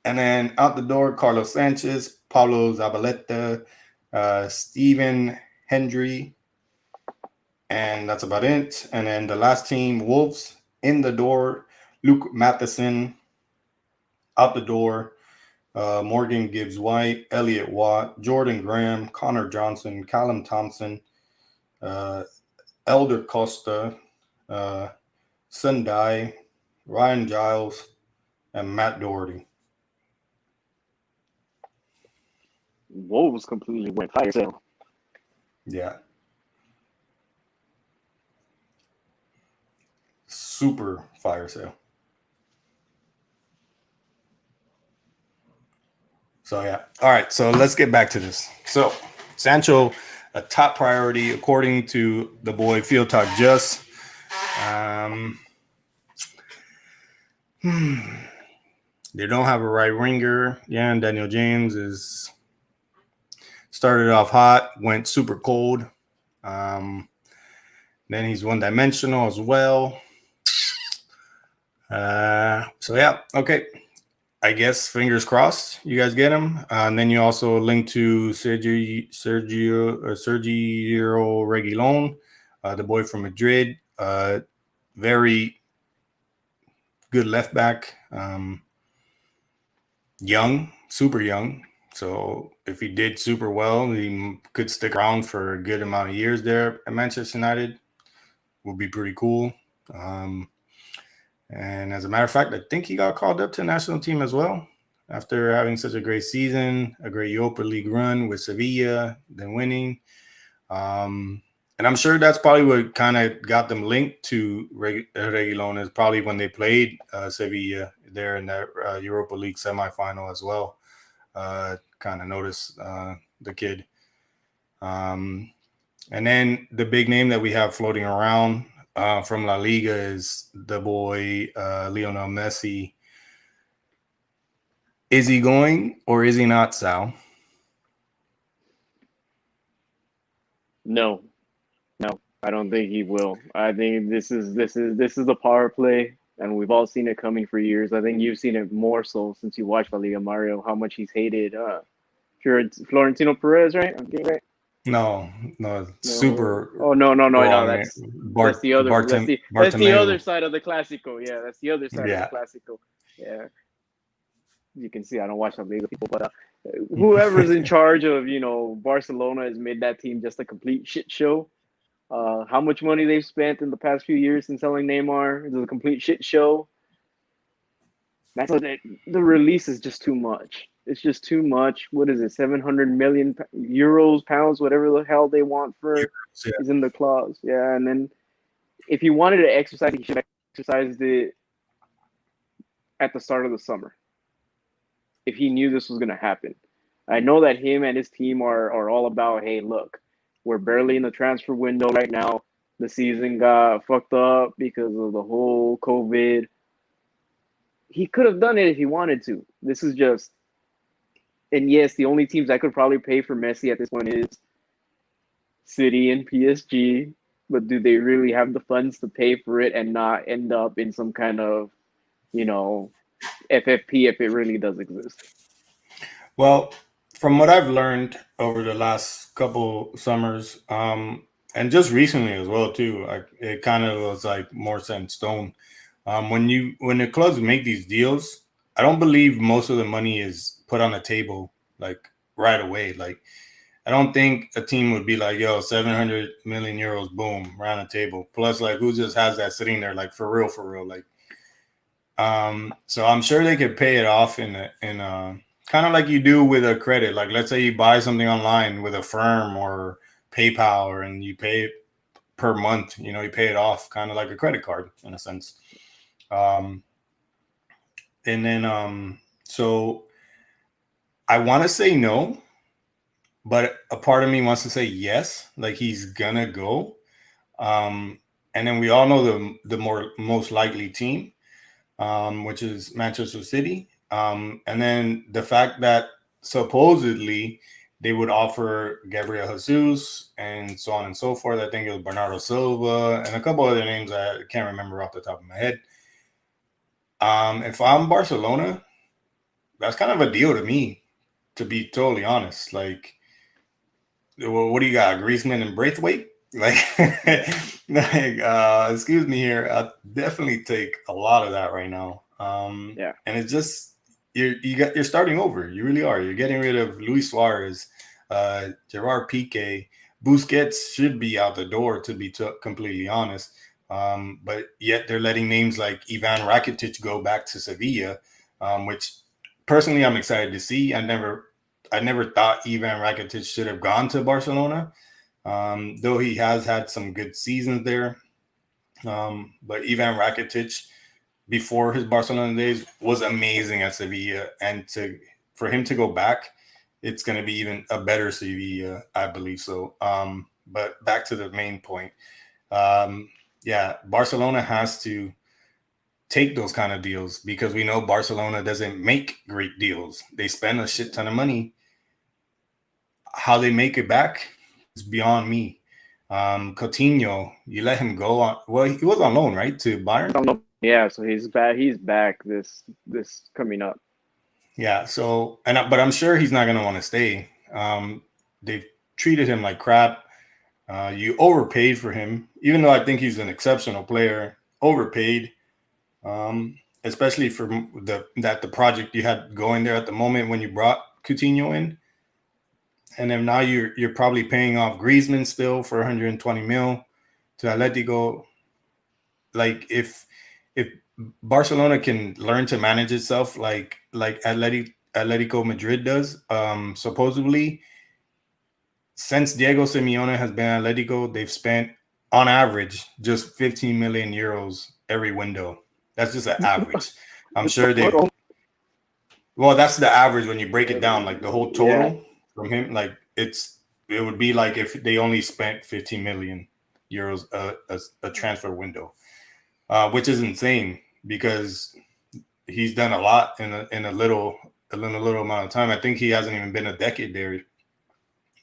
and then out the door, Carlos Sanchez, Pablo Zabaleta, Stephen Hendry, and that's about it. And then the last team, Wolves, in the door, Luke Matheson. Out the door, Morgan Gibbs White, Elliot Watt, Jordan Graham, Connor Johnson, Callum Thompson, Elder Costa, Sundai, Ryan Giles, and Matt Doherty. Wolves completely went fire sale. Yeah. Super fire sale. So, yeah. All right. So, let's get back to this. So, Sancho, a top priority, according to the boy FieldTalk Just. They don't have a right winger. Yeah, and Daniel James is started off hot, went super cold. Then he's one-dimensional as well. So, yeah. Okay. I guess fingers crossed you guys get him. And then you also link to Sergio Reguilon, the boy from Madrid. Very good left back. Young, super young. So if he did super well, he could stick around for a good amount of years there at Manchester United. Would be pretty cool. And as a matter of fact, I think he got called up to the national team as well after having such a great season, a great Europa League run with Sevilla, then winning. And I'm sure that's probably what kind of got them linked to Reguilon is probably when they played Sevilla there in that Europa League semifinal as well. Kind of noticed the kid. And then the big name that we have floating around from La Liga is the boy Lionel Messi. Is he going or is he not, Sal? No, I don't think he will. I think this is the power play, and we've all seen it coming for years. I think you've seen it more so since you watched La Liga, Mario. How much he's hated Florentino Perez, right? I'm getting right. No, super. Oh no. Wrong. That's the other. That's the other side of the Clasico. Yeah, that's the other side of the Clasico. Yeah, you can see I don't watch La Liga, people, but whoever's in charge of Barcelona has made that team just a complete shit show. How much money they've spent in the past few years in selling Neymar is a complete shit show. That's what the release is just too much. It's just too much. What is it? 700 million euros, pounds, whatever the hell they want for is in the clause. Yeah, and then if he wanted to exercise, he should have exercised it at the start of the summer. If he knew this was going to happen. I know that him and his team are all about, hey, look, we're barely in the transfer window right now. The season got fucked up because of the whole COVID. He could have done it if he wanted to. This is just, and yes, the only teams that could probably pay for Messi at this point is City and PSG. But do they really have the funds to pay for it and not end up in some kind of, FFP if it really does exist? Well, from what I've learned over the last couple summers, and just recently as well too, it kind of was like more set in stone. When the clubs make these deals, I don't believe most of the money is put on the table like right away. Like I don't think a team would be like, yo, 700 million euros, boom, round the table. Plus, like, who just has that sitting there, like, for real, like. So I'm sure they could pay it off in kind of like you do with a credit. Like, let's say you buy something online with a firm or PayPal, and you pay it per month. You know, you pay it off, kind of like a credit card in a sense. Um, and then so I want to say no, but a part of me wants to say yes, like he's gonna go. And then we all know the most likely team, which is Manchester City. And then the fact that supposedly they would offer Gabriel Jesus and so on and so forth. I think it was Bernardo Silva and a couple other names I can't remember off the top of my head. If I'm Barcelona, that's kind of a deal to me, to be totally honest. Like, what do you got? Griezmann and Braithwaite? Like, excuse me here. I definitely take a lot of that right now. Yeah. And it's just you're starting over. You really are. You're getting rid of Luis Suarez, Gerard Piqué. Busquets should be out the door, to be completely honest. But yet they're letting names like Ivan Rakitic go back to Sevilla, which personally I'm excited to see. I never thought Ivan Rakitic should have gone to Barcelona, though he has had some good seasons there. But Ivan Rakitic, before his Barcelona days, was amazing at Sevilla, and for him to go back, it's going to be even a better Sevilla, I believe so. But back to the main point, yeah, Barcelona has to take those kind of deals because we know Barcelona doesn't make great deals. They spend a shit ton of money. How they make it back is beyond me. Coutinho, you let him go on. Well, he was on loan, right, to Bayern. Yeah, so he's back. He's back this coming up. Yeah. So, but I'm sure he's not going to want to stay. They've treated him like crap. You overpaid for him, even though I think he's an exceptional player. Overpaid, especially for the project you had going there at the moment when you brought Coutinho in. And then now you're probably paying off Griezmann still for 120 mil to Atletico. Like, if Barcelona can learn to manage itself like Atletico Madrid does, supposedly since Diego Simeone has been at Atletico, they've spent on average just 15 million euros every window. That's just an average. I'm sure they've. Well, that's the average when you break it down, like the whole Yeah. total from him. Like, it would be like if they only spent 15 million euros a transfer window, which is insane because he's done a lot in a little amount of time. I think he hasn't even been a decade there,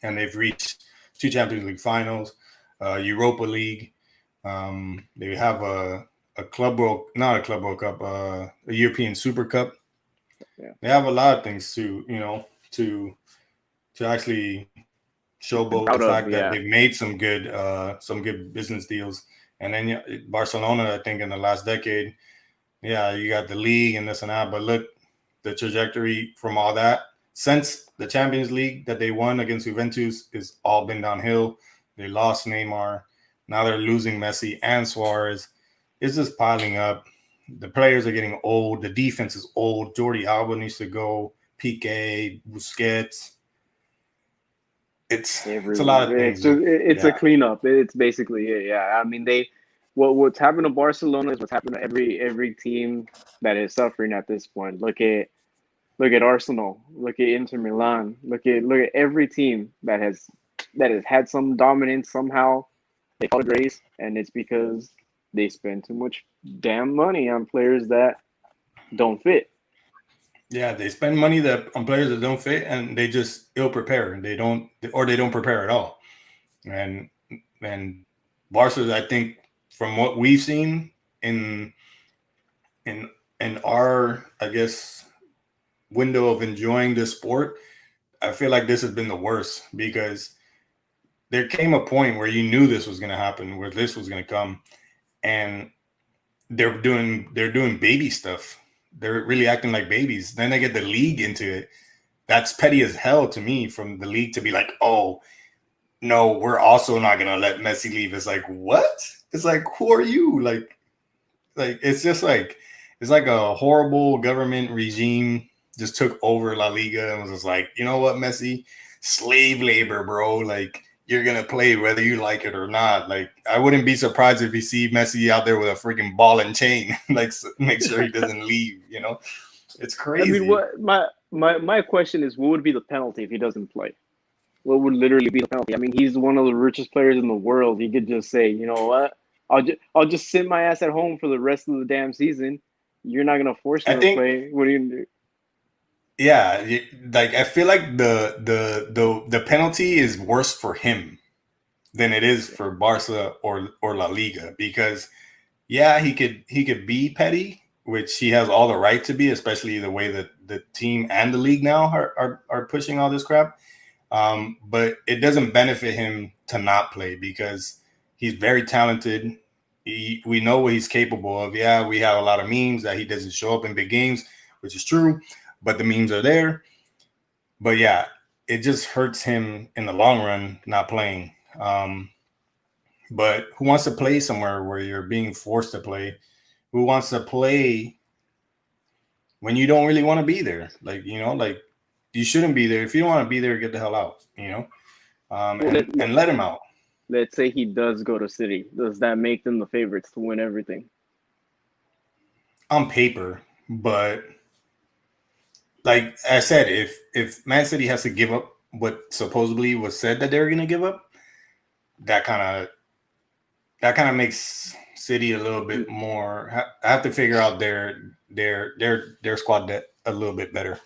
and they've reached 2 Champions League finals, Europa League. They have a Club World, not a Club World Cup, a European Super Cup. Yeah. They have a lot of things to actually showboat the Proud of, fact that yeah. they've made some good business deals. And then, yeah, Barcelona, I think in the last decade, yeah, you got the league and this and that, but look, the trajectory from all that since the Champions League that they won against Juventus is all been downhill. They lost Neymar. Now they're losing Messi and Suarez. It's just piling up. The players are getting old. The defense is old. Jordi Alba needs to go. Piqué, Busquets. It's a lot of It's things. it's a Yeah. cleanup. It's basically it. Yeah, I mean what's happened to Barcelona is what's happened to every team that is suffering at this point. Look at Arsenal. Look at Inter Milan. Look at every team that has had some dominance somehow. They fall to grace, and it's because they spend too much damn money on players that don't fit. Yeah, they spend money on players that don't fit, and they just ill prepare. They don't prepare at all. And and Barca, I think, from what we've seen in in in our, I guess, window of enjoying this sport, I feel like this has been the worst because there came a point where you knew this was going to happen, where this was going to come, and they're doing baby stuff. They're really acting like babies. Then they get the league into it, that's petty as hell to me from the league to be like, oh no, we're also not gonna let Messi leave. It's like what? It's like who are you? Like it's just like it's like a horrible government regime just took over La Liga and was just like, you know what, Messi, slave labor, bro. Like you're gonna play whether you like it or not. Like I wouldn't be surprised if you see Messi out there with a freaking ball and chain, like make sure he doesn't leave. You know, it's I mean, crazy. what my question is, what would be the penalty if he doesn't play? What would literally be the penalty? I mean, he's one of the richest players in the world. He could just say, you know what, I'll just sit my ass at home for the rest of the damn season. You're not gonna force I me to think play. What are you gonna do? yeah, like I feel like the penalty is worse for him than it is for Barca or La Liga because yeah, he could be petty, which he has all the right to be, especially the way that the team and the league now are pushing all this crap. But it doesn't benefit him to not play because he's very talented. We know what he's capable of. Yeah, we have a lot of memes that he doesn't show up in big games, which is true, but the memes are there. But yeah, it just hurts him in the long run not playing. But who wants to play somewhere where you're being forced to play? Who wants to play when you don't really want to be there? Like you shouldn't be there. If you don't want to be there, get the hell out. Well, And let him out let's say he does go to City. Does that make them the favorites to win everything? on paper. But like I said, if Man City has to give up what supposedly was said that they were going to give up, that kind of makes City a little bit more. I have to figure out their squad a little bit better.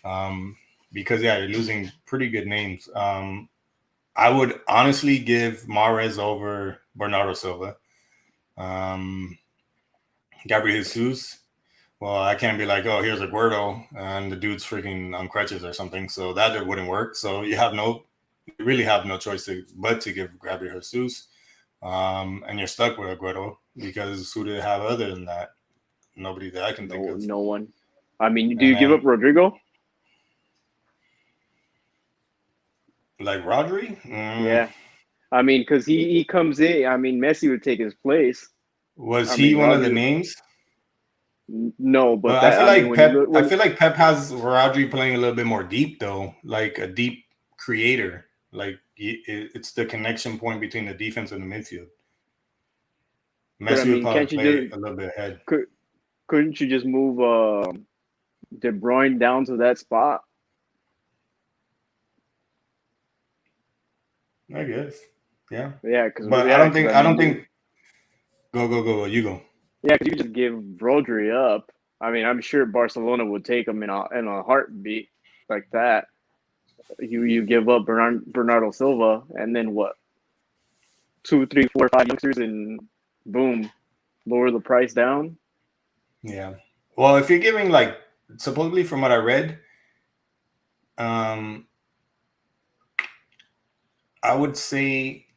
Um, because yeah, you're losing pretty good names. I would honestly give Mahrez over Bernardo Silva. Um, Gabriel Jesus. Well, I can't be like, oh, here's Aguero, and the dude's freaking on crutches or something. So that wouldn't work. So you really have no choice but to give Gabriel Jesus. And you're stuck with Aguero because who do they have other than that? Nobody that I can think No, of. no one. I mean, do And you give up then Rodrigo? like Rodri, Yeah. I mean, because he comes in. I mean, Messi would take his place. was I he mean, one of the Rodri. names? No, but But I that. feel I mean, like when you Pep. look I when feel like Pep has Rodri playing a little bit more deep though, like a deep creator. Like it's the connection point between the defense and the midfield. but I Messi would mean, probably can't you play just a little bit ahead. could couldn't you just move De Bruyne down to that spot? I guess. Yeah. Yeah, because But I yeah, don't because think. I I mean, don't think. Go. You go. yeah, because you could just give Rodri up. I mean, I'm sure Barcelona would take him in a heartbeat like that. You give up Bernardo Silva, and then what? Two, three, four, five youngsters, and boom, lower the price down. Yeah. Well, if you're giving like supposedly from what I read, um, I would say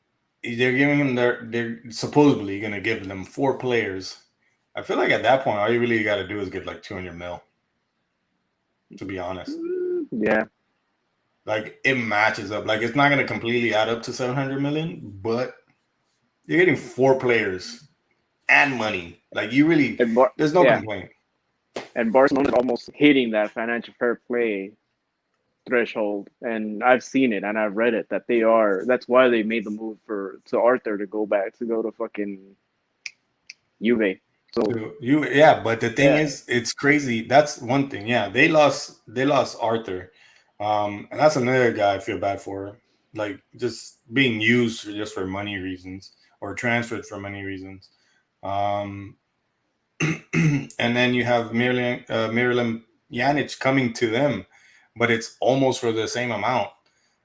they're giving him they're supposedly gonna give them 4 players. I feel like at that point, all you really got to do is give like 200 mil. To be honest, Yeah, like it matches up. Like it's not gonna completely add up to 700 million, but you're getting 4 players and money. Like you really, and there's no yeah, complaint. and Barcelona is almost hitting that financial fair play threshold, and I've seen it and I've read it that they are. That's why they made the move for to Arthur to go back to go to fucking Juve. So Yeah, but the thing yeah, is, it's crazy. That's one thing. Yeah, they lost Arthur, and that's another guy I feel bad for. Like just being used just for money reasons or transferred for money reasons. Um, and then you have Miralem Janic coming to them, but it's almost for the same amount.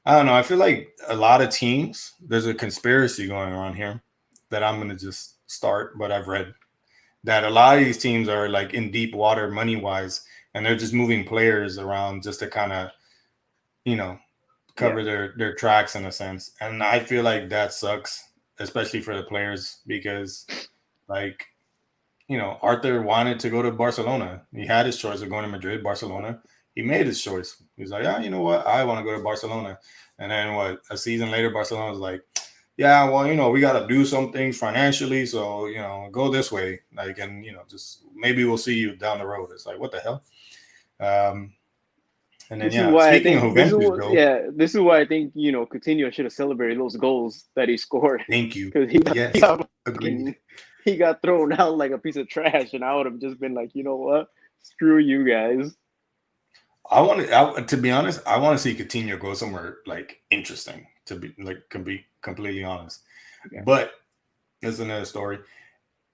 I don't know. I feel like a lot of teams, there's a conspiracy going on here that I'm going to just start, but I've read that a lot of these teams are like in deep water money wise, and they're just moving players around just to kind of, you know, yeah, cover their tracks in a sense. And I feel like that sucks, especially for the players because, like, Arthur wanted to go to Barcelona. He had his choice of going to Madrid, Barcelona. He made his choice. He's like, yeah, you know what? I want to go to Barcelona. And then what? A season later, Barcelona was like, yeah, well, we got to do some things financially, so go this way. Like, and just maybe we'll see you down the road. It's like, what the hell? Um, and then This is yeah, why I speaking of think this is Juventus, what though, yeah this is why I think Coutinho should have celebrated those goals that he scored thank you. because he Yes, got agreed. he got thrown out like a piece of trash, and I would have just been like, you know what, screw you guys. To be honest, I want to see Coutinho go somewhere like interesting. To be like, can be completely honest, Yeah. but that's another story.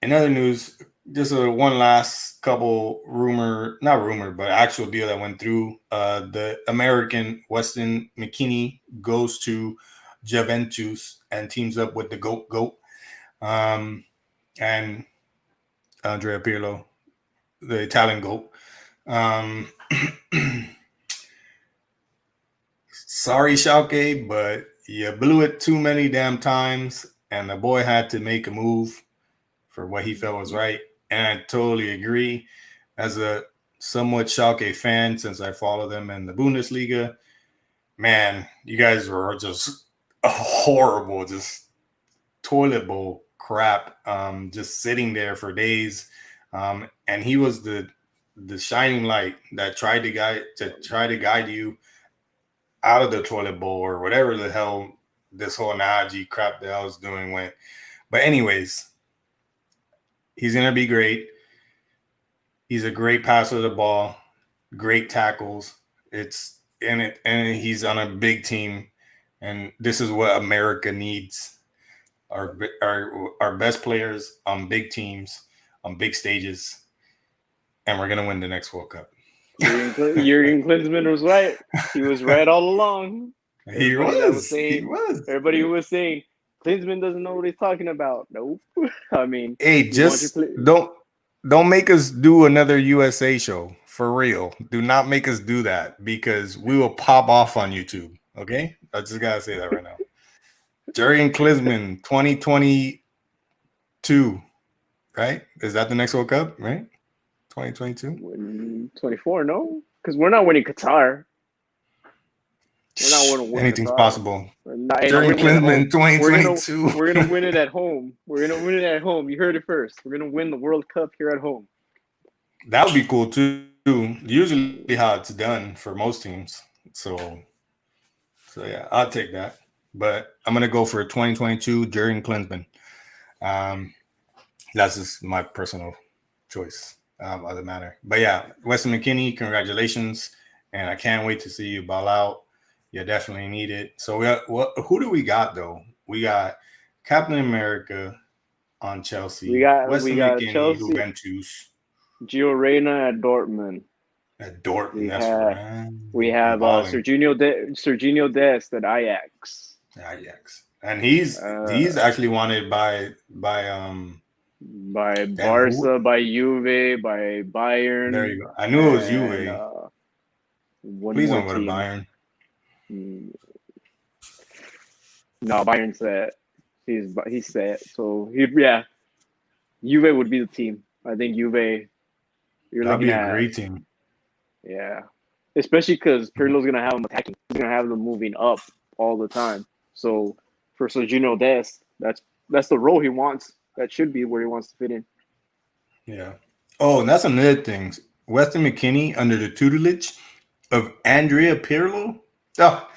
In other news, just one last couple not rumor, but actual deal that went through. The American Weston McKennie goes to Juventus and teams up with the GOAT, and Andrea Pirlo, the Italian GOAT. Um, Sorry, Schalke, but you blew it too many damn times, and the boy had to make a move for what he felt was right. And I totally agree. As a somewhat Schalke fan, since I follow them in the Bundesliga, man, you guys were just horrible, just toilet bowl crap, just sitting there for days. And he was the shining light that try to guide you out of the toilet bowl or whatever the hell this whole analogy crap that I was doing went. But anyways, he's gonna be great. He's a great passer of the ball, great tackles. And he's on a big team, and this is what America needs: our best players on big teams, on big stages, and we're gonna win the next World Cup. Jurgen Klinsmann was right. He was right all along. He was. He was. Everybody who was saying Klinsmann doesn't know what he's talking about. Nope. I mean, Hey, you want your just play. don't make us do another USA show for real. Do not make us do that because we will pop off on YouTube. Okay, I just gotta say that right now. Jurgen Klinsmann, 2022, right? Is that the next World Cup? Right, 2022. 24, no, because we're not winning Qatar. We're not going to win Anything's Qatar. possible. We're Jurgen Klinsmann, 2022. we're gonna win it at home. We're gonna win it at home. You heard it first. We're gonna win the World Cup here at home. That would be cool too. Usually how it's done for most teams. So yeah, I'll take that. But I'm gonna go for 2022 Jurgen Klinsmann. Um, that's just my personal choice of the matter. But yeah, Weston McKennie, congratulations, and I can't wait to see you ball out. You definitely need it. So who do we got though? We got Captain America on Chelsea, We Weston got McKennie, Chelsea, Juventus, Gio Reyna at Dortmund. at Dortmund. We That's have right. we have Balling. Serginho Dest at Ajax. Ajax, and he's actually wanted by damn who. Barca, by Juve, by There Bayern, you go. I knew it was and Juve. one Please more don't go to team. Bayern. No, Bayern's set. He's set. So Juve would be the team. I think Juve. You're That'd looking be a at great team. especially because Pirlo's gonna have them attacking. He's gonna have them moving up all the time. So for Serginho Dest, that's the role he wants. That should be where he wants to fit in. Yeah. Oh, and that's another thing. Weston McKennie under the tutelage of Andrea Pirlo. Oh,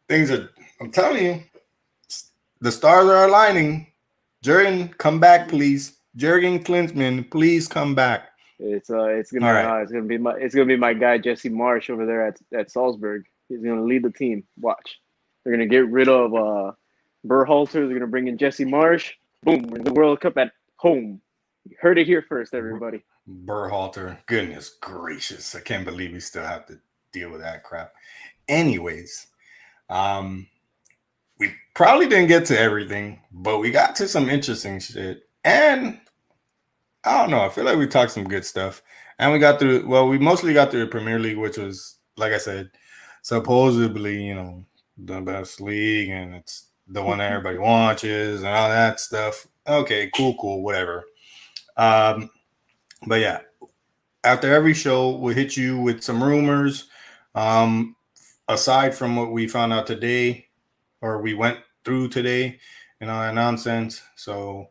things are. I'm telling you, the stars are aligning. Jurgen, come back, please. Jurgen Klinsmann, please come back. It's gonna be my guy Jesse Marsh over there at Salzburg. He's gonna lead the team. Watch, they're gonna get rid of Berhalter. They're gonna bring in Jesse Marsh. Boom, we're in the World Cup at home. You heard it here first, everybody. Berhalter, goodness gracious, I can't believe we still have to deal with that crap. Anyways, we probably didn't get to everything, but we got to some interesting shit. And I don't know, I feel like we talked some good stuff. And we mostly got through the Premier League, which was, like I said, supposedly, the best league and it's the one that everybody watches and all that stuff. Okay, cool, whatever. But yeah, after every show, we'll hit you with some rumors, Um, Aside from what we found out today, or we went through today, that nonsense. So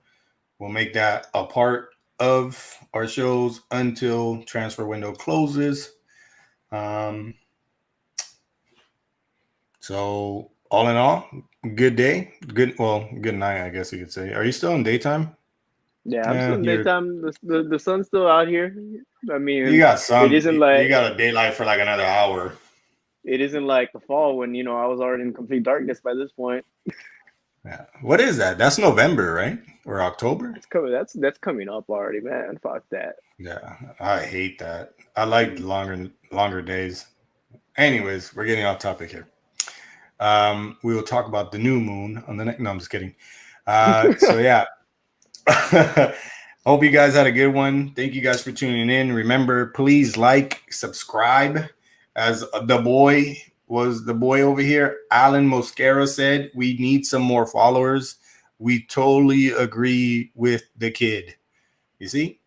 we'll make that a part of our shows until transfer window closes. Um, so all in all, good day, good night, I guess you could say. Are you still in daytime? Yeah, I'm still Yeah, in daytime. The sun's still out here. I you mean, got it sun. isn't You like got a daylight for like another hour. it isn't like the fall when I was already in complete darkness by this point. Yeah. What is that? That's November, right? Or October? It's coming. That's coming up already, man. Fuck that. Yeah, I hate that. I like the longer days. Anyways, we're getting off topic here. We will talk about the new moon on the next. No, I'm just kidding. So yeah, hope you guys had a good one. Thank you guys for tuning in. Remember, please like, subscribe. As the boy over here, Alan Mosquera said, we need some more followers. We totally agree with the kid. You see,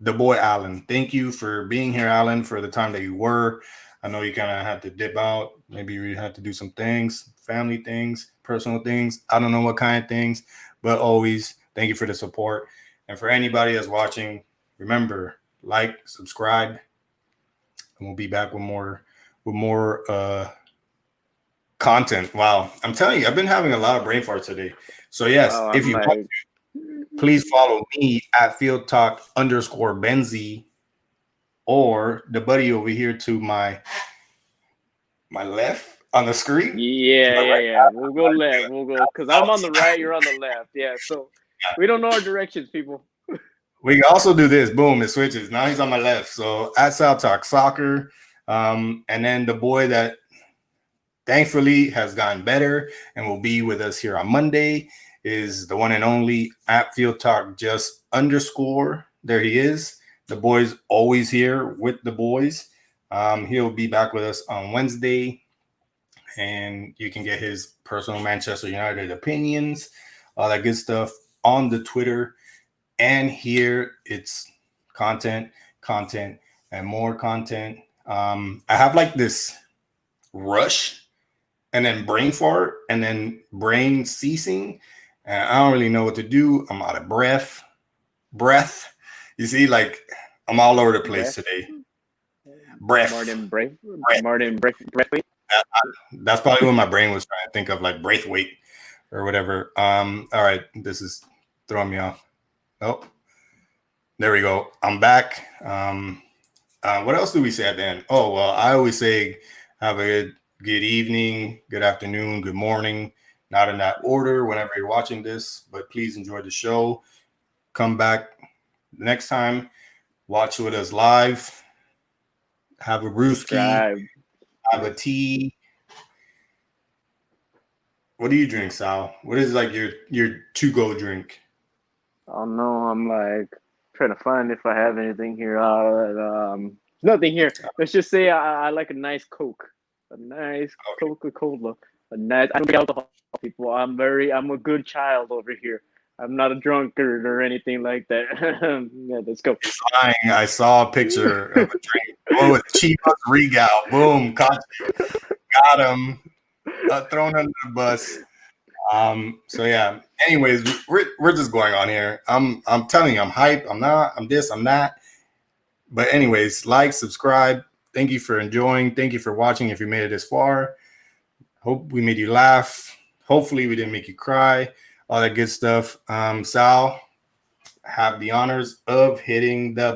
the boy Alan. Thank you for being here, Alan, for the time that you were. I know you kind of had to dip out. Maybe you had to do some things, family things, personal things. I don't know what kind of things, but always thank you for the support. And for anybody that's watching, remember, like, subscribe, and we'll be back with more content. Wow, I'm telling you, I've been having a lot of brain farts today. So yes, Wow, if I'm you want, like, please follow me at FieldTalk_Benzie, or the buddy over here to my left on the screen. To yeah, my yeah, right. yeah. We'll go left. We'll go because I'm on the right. You're on the left. Yeah. So we don't know our directions, people. We can also do this. Boom, it switches. Now he's on my left. So at South Talk Soccer. And then the boy that thankfully has gotten better and will be with us here on Monday is the one and only at Field Talk just underscore. There he is. The boy's always here with the boys. He'll be back with us on Wednesday, and you can get his personal Manchester United opinions, all that good stuff on the Twitter. And here it's content, content, and more content. I have like this rush and then brain fart and then brain ceasing. And I don't really know what to do. I'm out of breath. You see, like I'm all over the place Breath. today. Breath. Martin Breath. Breath. Martin Breath. Breathwaite. That's probably what my brain was trying to think of, like Braithwaite or whatever. All right, this is throwing me off. Oh, there we go. I'm back. What else do we say at the end? Oh, well, I always say have a good evening, good afternoon, good morning. Not in that order whenever you're watching this, but please enjoy the show. Come back next time. Watch with us live. Have a brewski. Subscribe. Have a tea. What do you drink, Sal? What is like your to-go drink? I don't know. I'm like trying to find if I have anything here. Nothing here. Let's just say I like a nice Coke, a nice Okay. Coca-Cola, a nice. I don't drink alcohol, people. I'm a good child over here. I'm not a drunkard or anything like that. Yeah, let's go. I saw a picture of a drink. Oh, with Chivas Regal. Boom, got him. Thrown under the bus. So yeah. Anyways, we're just going on here. I'm telling you, I'm hype. I'm not. I'm this. I'm that. But anyways, like, subscribe. Thank you for enjoying. Thank you for watching. If you made it this far, hope we made you laugh. Hopefully, we didn't make you cry. All that good stuff. Sal, have the honors of hitting the